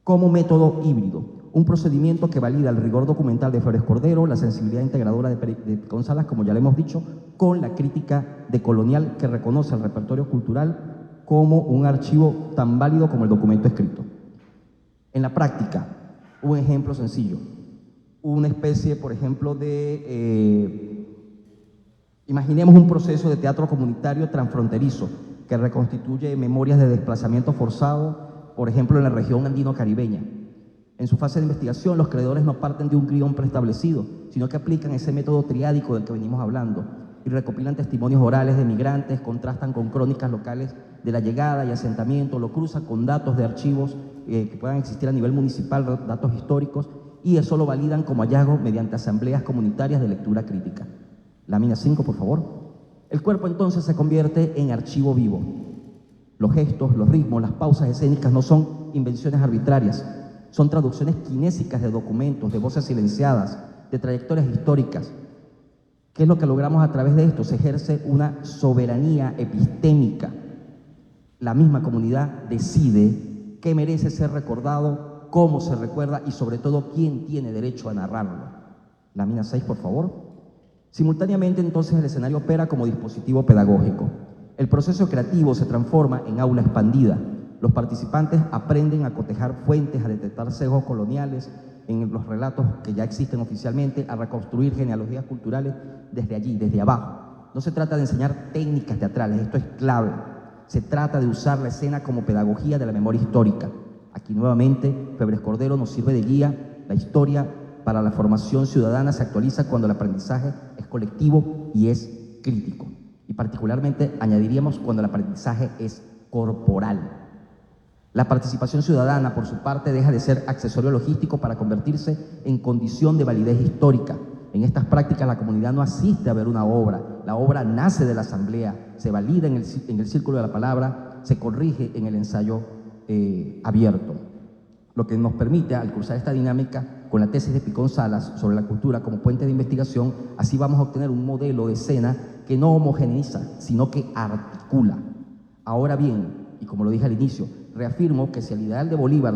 como método híbrido, un procedimiento que valida el rigor documental de Febres Cordero, la sensibilidad integradora de González, como ya le hemos dicho, con la crítica decolonial que reconoce el repertorio cultural como un archivo tan válido como el documento escrito. En la práctica, un ejemplo sencillo, una especie, por ejemplo, imaginemos un proceso de teatro comunitario transfronterizo que reconstituye memorias de desplazamiento forzado, por ejemplo, en la región andino-caribeña. En su fase de investigación, los creadores no parten de un guión preestablecido, sino que aplican ese método triádico del que venimos hablando y recopilan testimonios orales de migrantes, contrastan con crónicas locales de la llegada y asentamiento, lo cruzan con datos de archivos que puedan existir a nivel municipal, datos históricos, y eso lo validan como hallazgo mediante asambleas comunitarias de lectura crítica. Lámina 5, por favor. El cuerpo entonces se convierte en archivo vivo. Los gestos, los ritmos, las pausas escénicas no son invenciones arbitrarias, son traducciones kinésicas de documentos, de voces silenciadas, de trayectorias históricas. ¿Qué es lo que logramos a través de esto? Se ejerce una soberanía epistémica. La misma comunidad decide qué merece ser recordado, cómo se recuerda y sobre todo quién tiene derecho a narrarlo. Lámina 6, por favor. Simultáneamente, entonces, el escenario opera como dispositivo pedagógico. El proceso creativo se transforma en aula expandida. Los participantes aprenden a cotejar fuentes, a detectar sesgos coloniales en los relatos que ya existen oficialmente, a reconstruir genealogías culturales desde allí, desde abajo. No se trata de enseñar técnicas teatrales, esto es clave. Se trata de usar la escena como pedagogía de la memoria histórica. Aquí nuevamente, Febres Cordero nos sirve de guía. La historia para la formación ciudadana se actualiza cuando el aprendizaje es colectivo y es crítico. Y particularmente añadiríamos cuando el aprendizaje es corporal. La participación ciudadana, por su parte, deja de ser accesorio logístico para convertirse en condición de validez histórica. En estas prácticas la comunidad no asiste a ver una obra, la obra nace de la asamblea, se valida en el círculo de la palabra, se corrige en el ensayo abierto. Lo que nos permite, al cruzar esta dinámica con la tesis de Picón Salas sobre la cultura como puente de investigación, así vamos a obtener un modelo de escena que no homogeneiza, sino que articula. Ahora bien, y como lo dije al inicio, reafirmo que si el ideal de Bolívar,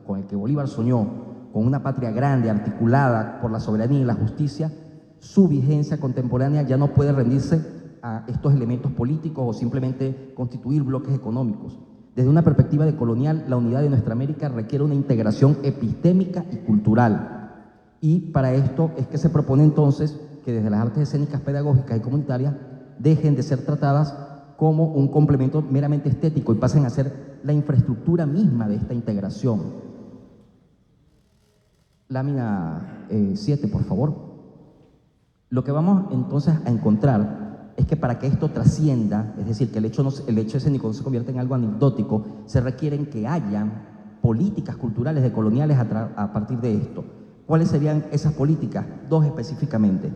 con el que Bolívar soñó, con una patria grande, articulada por la soberanía y la justicia, su vigencia contemporánea ya no puede rendirse a estos elementos políticos o simplemente constituir bloques económicos. Desde una perspectiva decolonial, la unidad de nuestra América requiere una integración epistémica y cultural. Y para esto es que se propone entonces que desde las artes escénicas pedagógicas y comunitarias dejen de ser tratadas como un complemento meramente estético y pasen a ser la infraestructura misma de esta integración. Lámina 7, por favor. Lo que vamos entonces a encontrar es que para que esto trascienda, es decir, que el hecho escénico no se convierta en algo anecdótico, se requieren que hayan políticas culturales decoloniales a partir de esto. ¿Cuáles serían esas políticas? Dos específicamente.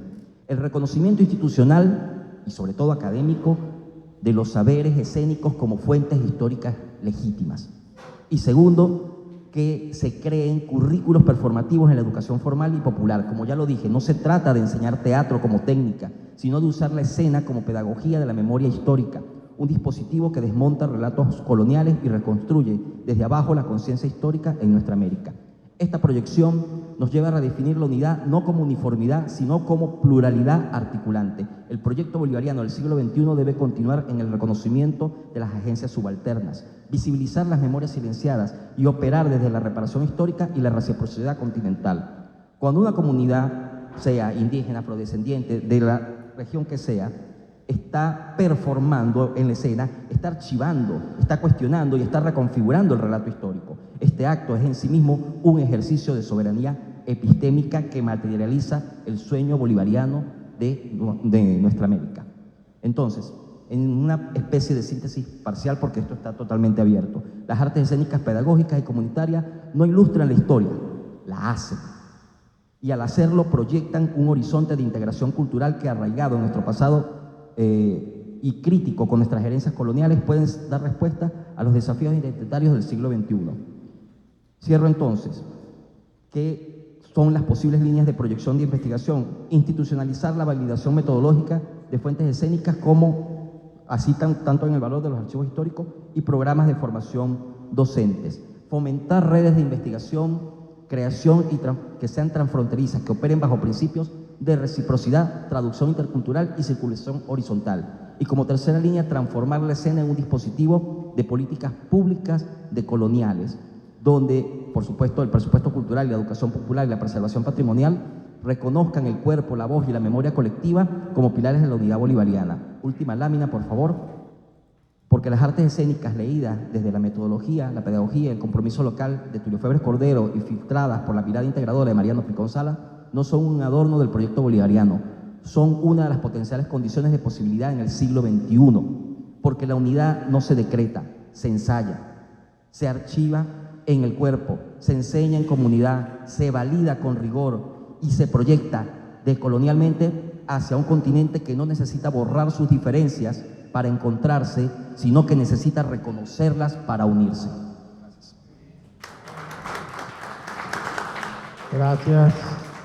El reconocimiento institucional y sobre todo académico de los saberes escénicos como fuentes históricas legítimas. Y segundo, que se creen currículos performativos en la educación formal y popular. Como ya lo dije, no se trata de enseñar teatro como técnica, sino de usar la escena como pedagogía de la memoria histórica, un dispositivo que desmonta relatos coloniales y reconstruye desde abajo la conciencia histórica en nuestra América. Esta proyección nos lleva a redefinir la unidad no como uniformidad, sino como pluralidad articulante. El proyecto bolivariano del siglo XXI debe continuar en el reconocimiento de las agencias subalternas, visibilizar las memorias silenciadas y operar desde la reparación histórica y la reciprocidad continental. Cuando una comunidad, sea indígena, afrodescendiente, de la región que sea, está performando en la escena, está archivando, está cuestionando y está reconfigurando el relato histórico. Este acto es en sí mismo un ejercicio de soberanía epistémica que materializa el sueño bolivariano de nuestra América. Entonces, en una especie de síntesis parcial, porque esto está totalmente abierto, las artes escénicas pedagógicas y comunitarias no ilustran la historia, la hacen. Y al hacerlo proyectan un horizonte de integración cultural que, arraigado en nuestro pasado y crítico con nuestras herencias coloniales, pueden dar respuesta a los desafíos identitarios del siglo XXI. Cierro entonces. ¿Qué son las posibles líneas de proyección de investigación? Institucionalizar la validación metodológica de fuentes escénicas como así tanto en el valor de los archivos históricos y programas de formación docentes. Fomentar redes de investigación, creación que sean transfronterizas, que operen bajo principios de reciprocidad, traducción intercultural y circulación horizontal. Y como tercera línea, transformar la escena en un dispositivo de políticas públicas decoloniales, donde, por supuesto, el presupuesto cultural y la educación popular y la preservación patrimonial reconozcan el cuerpo, la voz y la memoria colectiva como pilares de la unidad bolivariana. Última lámina, por favor. Porque las artes escénicas leídas desde la metodología, la pedagogía, el compromiso local de Tulio Febres Cordero y filtradas por la mirada integradora de Mariano Picón Sala no son un adorno del proyecto bolivariano, son una de las potenciales condiciones de posibilidad en el siglo XXI, porque la unidad no se decreta, se ensaya, se archiva en el cuerpo, se enseña en comunidad, se valida con rigor y se proyecta decolonialmente hacia un continente que no necesita borrar sus diferencias para encontrarse, sino que necesita reconocerlas para unirse. Gracias,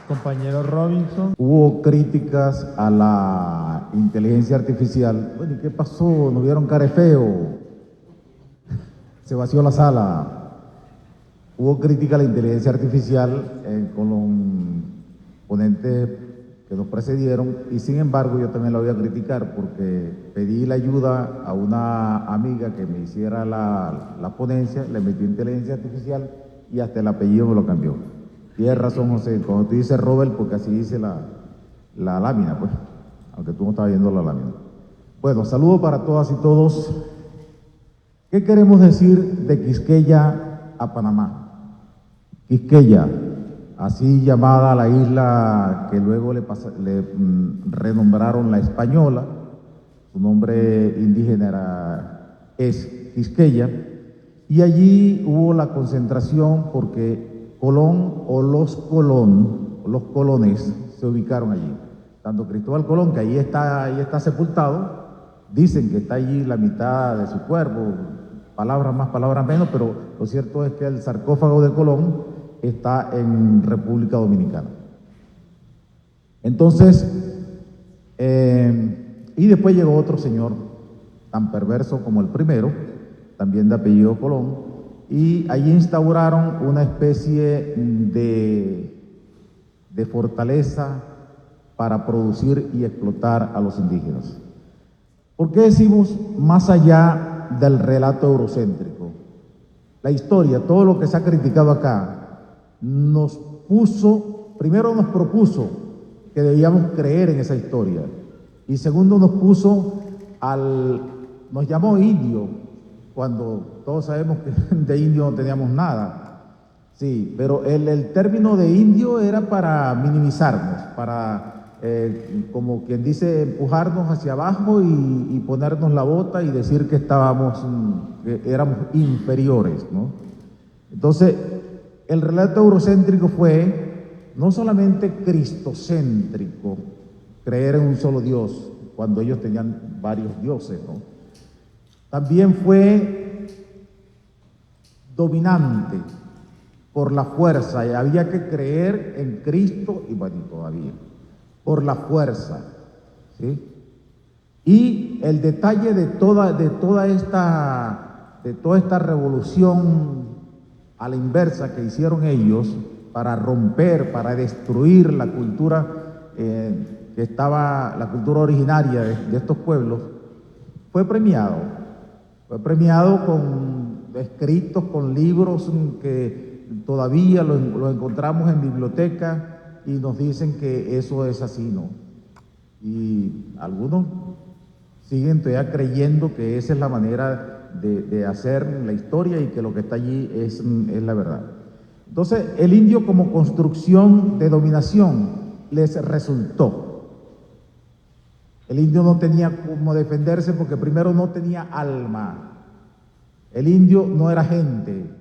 compañero Robinson. Hubo críticas a la inteligencia artificial. Bueno, ¿y qué pasó? ¿Nos vieron care feo? Se vació la sala. Hubo crítica a la inteligencia artificial con los ponentes que nos precedieron, y sin embargo yo también la voy a criticar porque pedí la ayuda a una amiga que me hiciera la ponencia, le metió inteligencia artificial y hasta el apellido me lo cambió. Tienes razón, José, cuando tú dices Robert, porque así dice la lámina, pues, aunque tú no estabas viendo la lámina. Bueno, saludo para todas y todos. ¿Qué queremos decir de Quisqueya a Panamá? Quisqueya, así llamada la isla que luego le renombraron la Española, su nombre indígena es Quisqueya, y allí hubo la concentración porque Colón o los colones se ubicaron allí. Tanto Cristóbal Colón, que ahí está sepultado, dicen que está allí la mitad de su cuerpo, palabras más, palabras menos, pero lo cierto es que el sarcófago de Colón está en República Dominicana. Entonces, y después llegó otro señor tan perverso como el primero, también de apellido Colón, y allí instauraron una especie de fortaleza para producir y explotar a los indígenas. ¿Por qué decimos más allá del relato eurocéntrico? La historia, todo lo que se ha criticado acá, primero nos propuso que debíamos creer en esa historia, y segundo nos llamó indio, cuando todos sabemos que de indio no teníamos nada. Sí, pero el término de indio era para minimizarnos, para, como quien dice, empujarnos hacia abajo y ponernos la bota y decir que éramos inferiores, ¿no? Entonces, el relato eurocéntrico fue no solamente cristocéntrico, creer en un solo Dios, cuando ellos tenían varios dioses, ¿no? También fue dominante por la fuerza, y había que creer en Cristo, y bueno, todavía, por la fuerza, ¿sí? Y el detalle de toda esta revolución a la inversa que hicieron ellos para romper, para destruir la cultura la cultura originaria de estos pueblos, fue premiado con escritos, con libros que todavía lo encontramos en biblioteca y nos dicen que eso es así, ¿no? Y algunos siguen todavía creyendo que esa es la manera de hacer la historia y que lo que está allí es la verdad. Entonces, el indio como construcción de dominación les resultó. El indio no tenía cómo defenderse porque primero no tenía alma. El indio no era gente.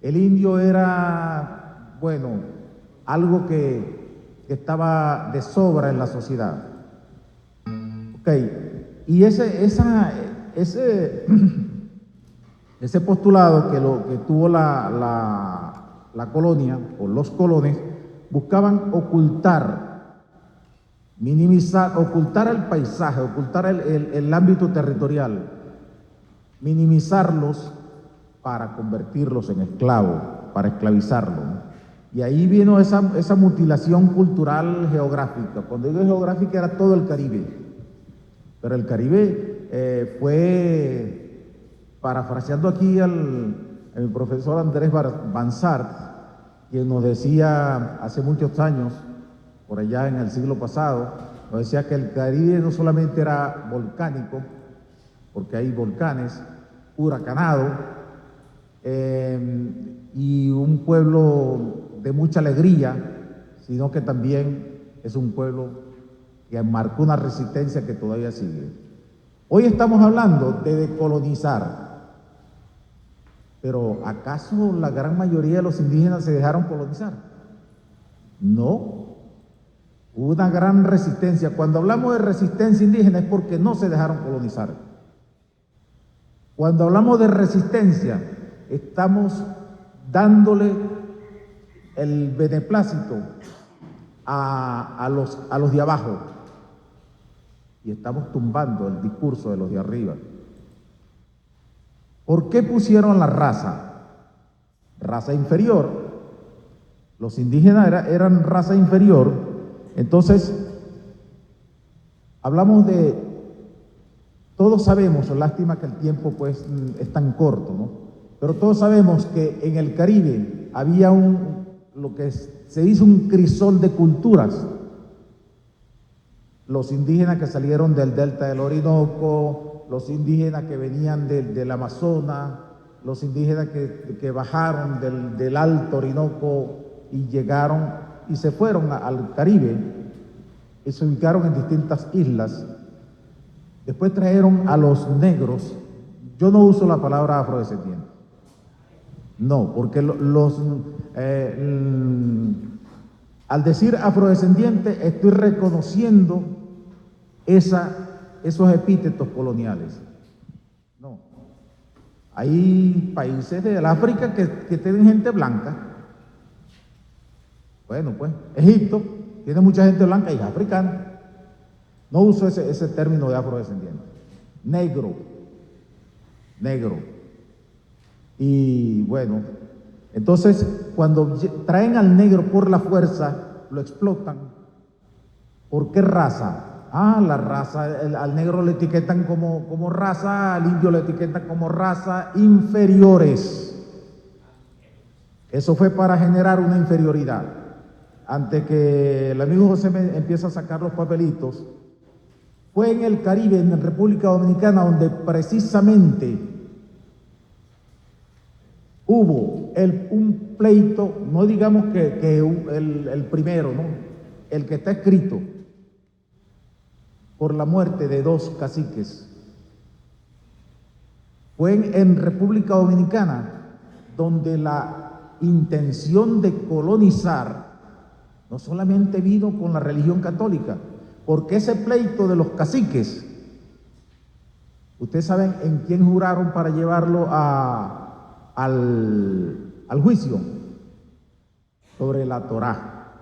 El indio era, bueno, algo que estaba de sobra en la sociedad. Ok, y ese postulado que tuvo la colonia o los colones buscaban ocultar, minimizar, ocultar el paisaje, ocultar el ámbito territorial, minimizarlos para convertirlos en esclavos, para esclavizarlos, ¿no? Y ahí vino esa mutilación cultural geográfica. Cuando digo geográfica era todo el Caribe, pero el Caribe fue, parafraseando aquí al profesor Andrés Bansart, quien nos decía hace muchos años, por allá en el siglo pasado, nos decía que el Caribe no solamente era volcánico, porque hay volcanes, huracanado, y un pueblo de mucha alegría, sino que también es un pueblo que marcó una resistencia que todavía sigue. Hoy estamos hablando de decolonizar, pero ¿acaso la gran mayoría de los indígenas se dejaron colonizar? No. Hubo una gran resistencia. Cuando hablamos de resistencia indígena es porque no se dejaron colonizar. Cuando hablamos de resistencia, estamos dándole el beneplácito a los de abajo y estamos tumbando el discurso de los de arriba. ¿Por qué pusieron la raza? Raza inferior. Los indígenas eran raza inferior. Entonces, hablamos de, todos sabemos, lástima que el tiempo pues es tan corto, ¿no? Pero todos sabemos que en el Caribe había lo que se hizo un crisol de culturas. Los indígenas que salieron del delta del Orinoco, los indígenas que venían del Amazonas, los indígenas que bajaron del Alto Orinoco y llegaron y se fueron al Caribe y se ubicaron en distintas islas. Después trajeron a los negros. Yo no uso la palabra afrodescendiente. No, porque al decir afrodescendiente estoy reconociendo esos epítetos coloniales. No. Hay países del África que tienen gente blanca. Bueno, pues Egipto tiene mucha gente blanca y es africana. No uso ese término de afrodescendiente. Negro. Y bueno, entonces cuando traen al negro por la fuerza, lo explotan. ¿Por qué raza? La raza, al negro le etiquetan como raza, al indio le etiquetan como raza inferiores. Eso fue para generar una inferioridad. Antes que el amigo José me empieza a sacar los papelitos, fue en el Caribe, en República Dominicana, donde precisamente hubo un pleito, no digamos que el primero, ¿no? El que está escrito, por la muerte de 2 caciques. Fue en República Dominicana, donde la intención de colonizar no solamente vino con la religión católica, porque ese pleito de los caciques, ustedes saben en quién juraron para llevarlo al juicio, sobre la Torá.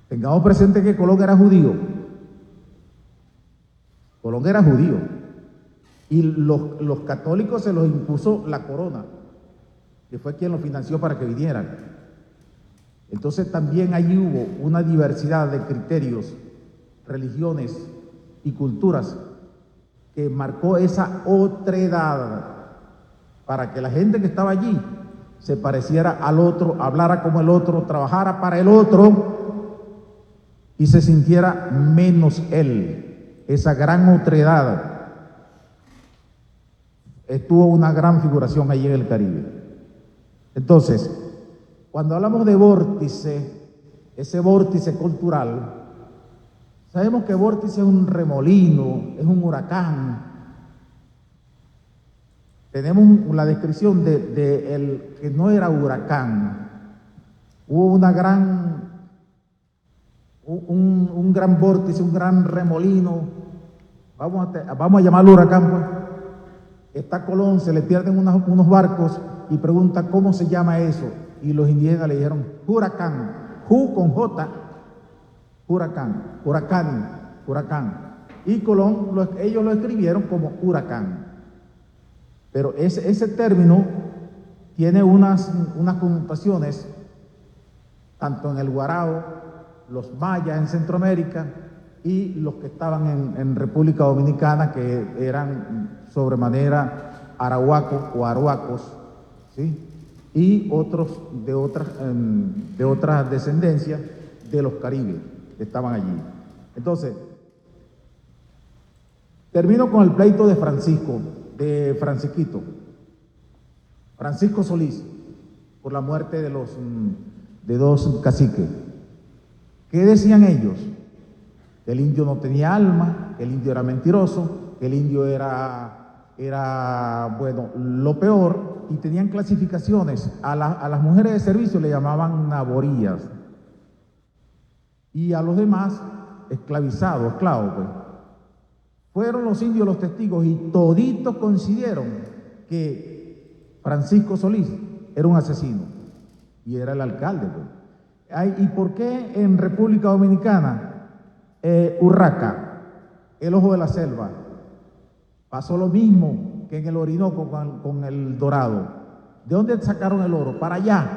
Tengamos presente que Colón era judío. Colón era judío. Y los católicos se los impuso la corona, que fue quien lo financió para que vinieran. Entonces también allí hubo una diversidad de criterios, religiones y culturas que marcó esa otredad para que la gente que estaba allí se pareciera al otro, hablara como el otro, trabajara para el otro y se sintiera menos él. esa gran otredad, tuvo una gran figuración allí en el Caribe. Entonces, cuando hablamos de vórtice, ese vórtice cultural, sabemos que vórtice es un remolino, es un huracán. Tenemos la descripción de el que no era huracán. Hubo un gran vórtice, un gran remolino. Vamos a llamarlo huracán, pues. Está Colón, se le pierden unos barcos y pregunta cómo se llama eso. Y los indígenas le dijeron huracán, con J, huracán. Y Colón, ellos lo escribieron como huracán. Pero ese término tiene unas connotaciones, tanto en el Guarao, los mayas en Centroamérica y los que estaban en República Dominicana, que eran sobremanera arahuacos o arhuacos, ¿sí? Y otros de otras descendencias de los caribes que estaban allí. Entonces, termino con el pleito de Francisquito Solís, por la muerte de dos caciques. ¿Qué decían ellos? Que el indio no tenía alma, que el indio era mentiroso, que el indio era bueno, lo peor, y tenían clasificaciones. A las mujeres de servicio le llamaban naborías, y a los demás esclavizados, esclavos, pues. Fueron los indios los testigos y toditos coincidieron que Francisco Solís era un asesino y era el alcalde, pues. ¿Y por qué en República Dominicana, Urraca, el ojo de la selva, pasó lo mismo que en el Orinoco con el Dorado? ¿De dónde sacaron el oro? Para allá.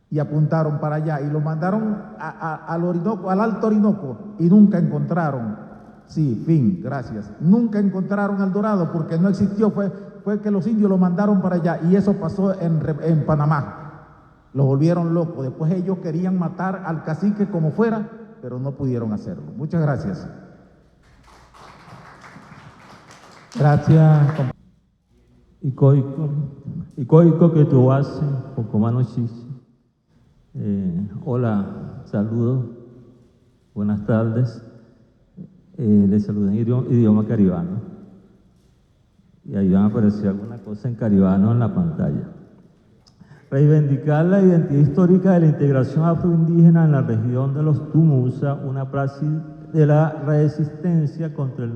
Y apuntaron para allá y lo mandaron al Orinoco, al Alto Orinoco, y nunca encontraron. Sí, fin, gracias. Nunca encontraron el Dorado porque no existió, fue que los indios lo mandaron para allá, y eso pasó en Panamá. Los volvieron locos. Después ellos querían matar al cacique como fuera, pero no pudieron hacerlo. Muchas gracias. Gracias. Ikoiko que tú haces, Pocomano Chichi. Hola, saludos, buenas tardes. Les saludo en idioma caribano. Y ahí van a aparecer alguna cosa en caribano en la pantalla. Reivindicar la identidad histórica de la integración afroindígena en la región de los Tumusa, una praxis de la resistencia contra el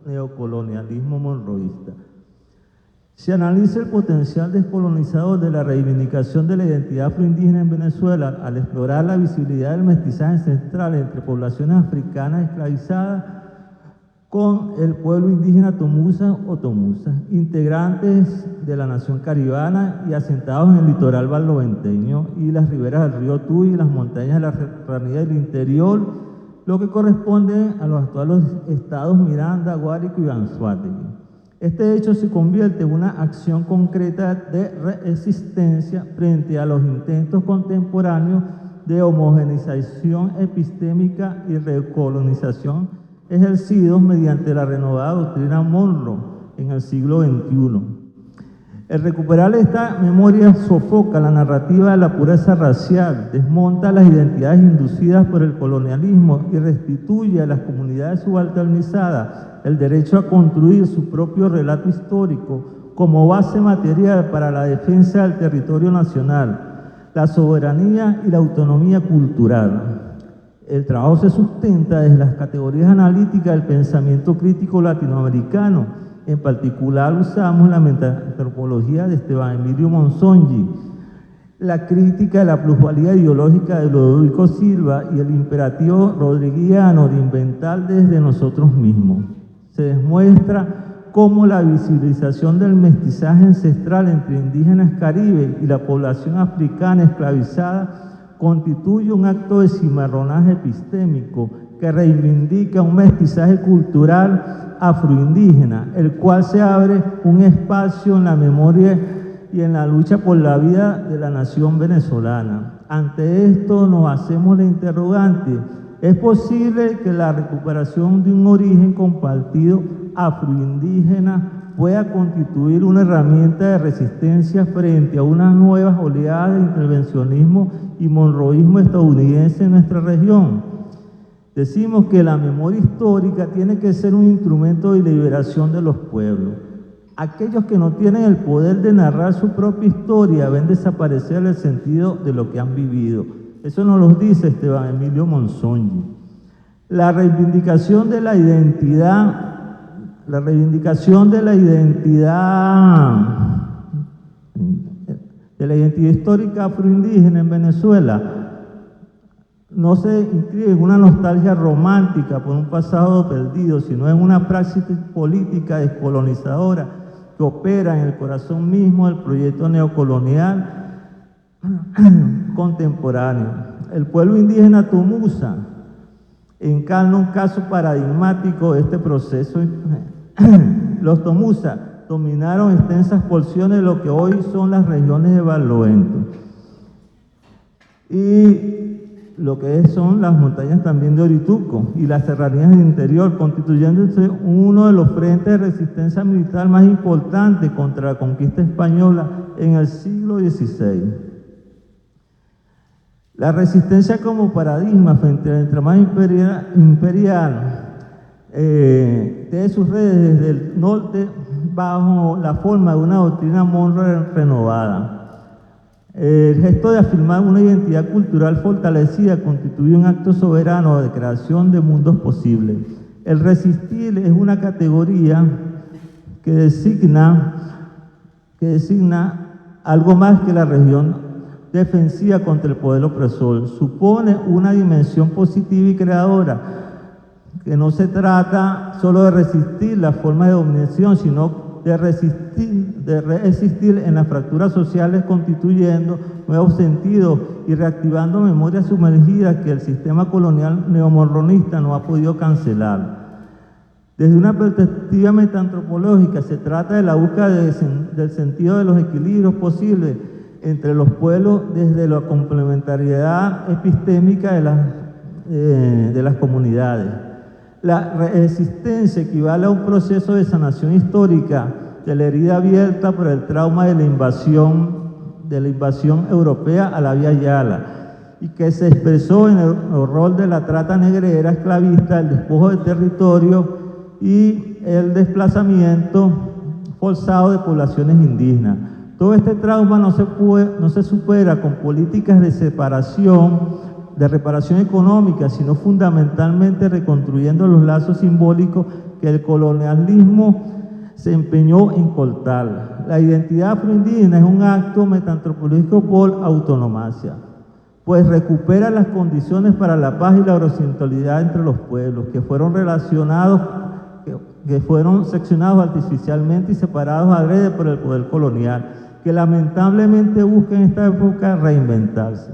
neocolonialismo monroísta. Se analiza el potencial descolonizador de la reivindicación de la identidad afroindígena en Venezuela al explorar la visibilidad del mestizaje ancestral entre poblaciones africanas esclavizadas con el pueblo indígena Tomusa o Tomusa, integrantes de la nación caribana y asentados en el litoral barloventeño y las riberas del río Tuy y las montañas de la serranía del interior, lo que corresponde a los actuales estados Miranda, Guárico y Anzoátegui. Este hecho se convierte en una acción concreta de resistencia frente a los intentos contemporáneos de homogeneización epistémica y recolonización ejercidos mediante la renovada doctrina Monroe en el siglo XXI. El recuperar esta memoria sofoca la narrativa de la pureza racial, desmonta las identidades inducidas por el colonialismo y restituye a las comunidades subalternizadas el derecho a construir su propio relato histórico como base material para la defensa del territorio nacional, la soberanía y la autonomía cultural. El trabajo se sustenta desde las categorías analíticas del pensamiento crítico latinoamericano. En particular usamos la metantropología de Esteban Emilio Monzongi, la crítica de la plusvalía ideológica de Ludovico Silva y el imperativo rodriguiano de inventar desde nosotros mismos. Se demuestra cómo la visibilización del mestizaje ancestral entre indígenas caribes y la población africana esclavizada constituye un acto de cimarronaje epistémico que reivindica un mestizaje cultural afroindígena, el cual se abre un espacio en la memoria y en la lucha por la vida de la nación venezolana. Ante esto nos hacemos la interrogante Es posible que la recuperación de un origen compartido afroindígena pueda constituir una herramienta de resistencia frente a unas nuevas oleadas de intervencionismo y monroísmo estadounidense en nuestra región. Decimos que la memoria histórica tiene que ser un instrumento de liberación de los pueblos. Aquellos que no tienen el poder de narrar su propia historia ven desaparecer el sentido de lo que han vivido. Eso nos lo dice Esteban Emilio Monzongi. La reivindicación de la identidad histórica afroindígena en Venezuela no se inscribe en una nostalgia romántica por un pasado perdido, sino en una praxis política descolonizadora que opera en el corazón mismo del proyecto neocolonial contemporáneo. El pueblo indígena Tomusa encarna un caso paradigmático de este proceso. Los Tomusa dominaron extensas porciones de lo que hoy son las regiones de Barlovento y lo que son las montañas también de Orituco y las serranías del interior, constituyéndose uno de los frentes de resistencia militar más importantes contra la conquista española en el siglo XVI. La resistencia como paradigma frente al entramado imperial de sus redes desde el norte bajo la forma de una doctrina Monroe renovada. El gesto de afirmar una identidad cultural fortalecida constituye un acto soberano de creación de mundos posibles. El resistir es una categoría que designa algo más que la región defensiva contra el poder opresor. Supone una dimensión positiva y creadora, que no se trata solo de resistir la forma de dominación, sino de resistir en las fracturas sociales, constituyendo nuevos sentidos y reactivando memorias sumergidas que el sistema colonial neomonronista no ha podido cancelar. Desde una perspectiva metaantropológica se trata de la búsqueda del sentido de los equilibrios posibles entre los pueblos desde la complementariedad epistémica de las comunidades. La resistencia equivale a un proceso de sanación histórica de la herida abierta por el trauma de la invasión europea a la Vía Yala, y que se expresó en el rol de la trata negrera esclavista, el despojo de territorio y el desplazamiento forzado de poblaciones indígenas. Todo este trauma no se supera con políticas de reparación económica, sino fundamentalmente reconstruyendo los lazos simbólicos que el colonialismo se empeñó en cortar. La identidad afroindígena es un acto metaantropológico por autonomacia, pues recupera las condiciones para la paz y la horizontalidad entre los pueblos que fueron seccionados artificialmente y separados adrede por el poder colonial, que lamentablemente busca en esta época reinventarse.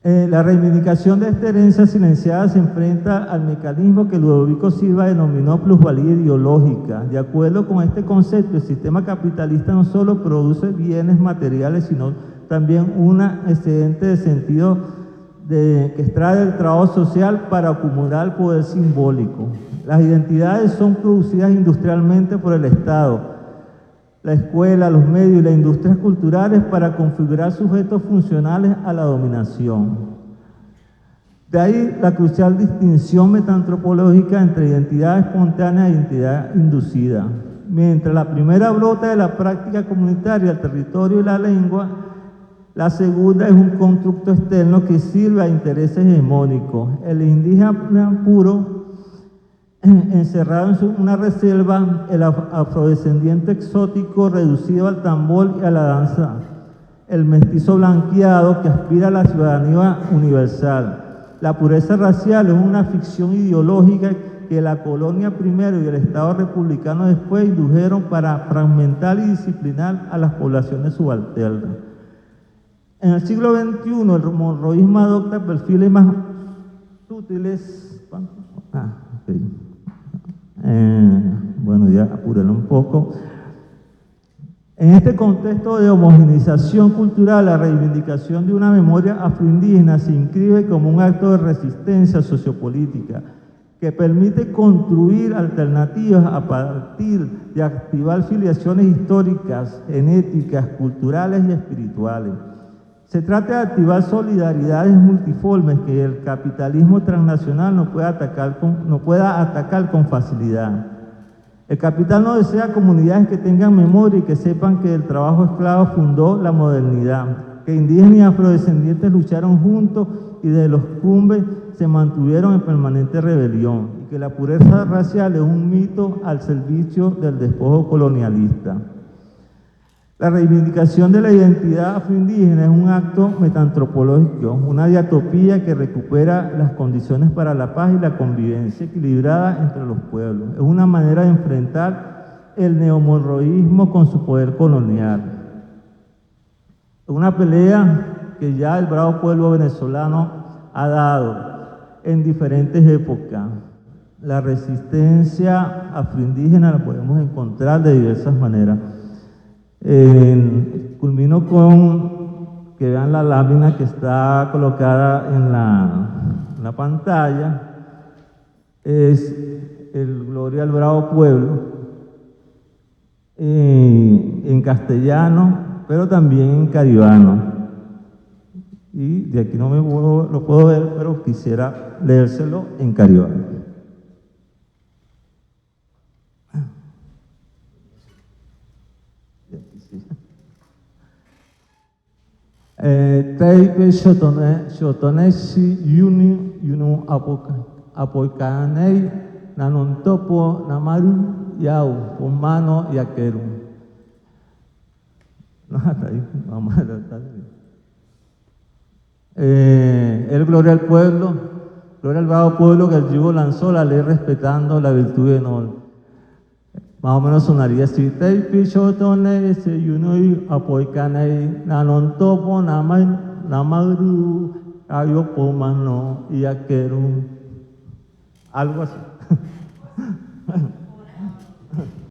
La reivindicación de esta herencia silenciada se enfrenta al mecanismo que Ludovico Silva denominó plusvalía ideológica. De acuerdo con este concepto, el sistema capitalista no solo produce bienes materiales, sino también un excedente de sentido que extrae del trabajo social para acumular poder simbólico. Las identidades son producidas industrialmente por el Estado, la escuela, los medios y las industrias culturales para configurar sujetos funcionales a la dominación. De ahí la crucial distinción metaantropológica entre identidad espontánea e identidad inducida. Mientras la primera brota de la práctica comunitaria, el territorio y la lengua, la segunda es un constructo externo que sirve a intereses hegemónicos. El indígena puro, encerrado en una reserva, el afrodescendiente exótico reducido al tambor y a la danza, el mestizo blanqueado que aspira a la ciudadanía universal. La pureza racial es una ficción ideológica que la colonia primero y el Estado republicano después indujeron para fragmentar y disciplinar a las poblaciones subalternas. En el siglo XXI, el monroísmo adopta perfiles más sutiles. Bueno, ya apúrenlo un poco. En este contexto de homogeneización cultural, la reivindicación de una memoria afroindígena se inscribe como un acto de resistencia sociopolítica que permite construir alternativas a partir de activar filiaciones históricas, genéticas, culturales y espirituales. Se trata de activar solidaridades multiformes que el capitalismo transnacional no pueda atacar con facilidad. El capital no desea comunidades que tengan memoria y que sepan que el trabajo esclavo fundó la modernidad, que indígenas y afrodescendientes lucharon juntos y de los cumbres se mantuvieron en permanente rebelión, y que la pureza racial es un mito al servicio del despojo colonialista. La reivindicación de la identidad afroindígena es un acto metantropológico, una diatopía que recupera las condiciones para la paz y la convivencia equilibrada entre los pueblos. Es una manera de enfrentar el neomonroísmo con su poder colonial. Es una pelea que ya el bravo pueblo venezolano ha dado en diferentes épocas. La resistencia afroindígena la podemos encontrar de diversas maneras. Culmino con que vean la lámina que está colocada en la pantalla. Es el Gloria al Bravo Pueblo en castellano, pero también en caribano. Y de aquí no lo puedo ver, pero quisiera leérselo en caribano. Teipe shotonesi yunu apoikanei nanontopo namaru yau pomano yakeru. No, hasta ahí, vamos a tratar. El Gloria al Pueblo, Gloria al Bravo Pueblo, que el yugo lanzó la ley respetando la virtud de honor. Más o menos sonaría así: Teipi shotone se yunoi apoikanei nanontopo namaru ayo pomano yakeru. Algo así.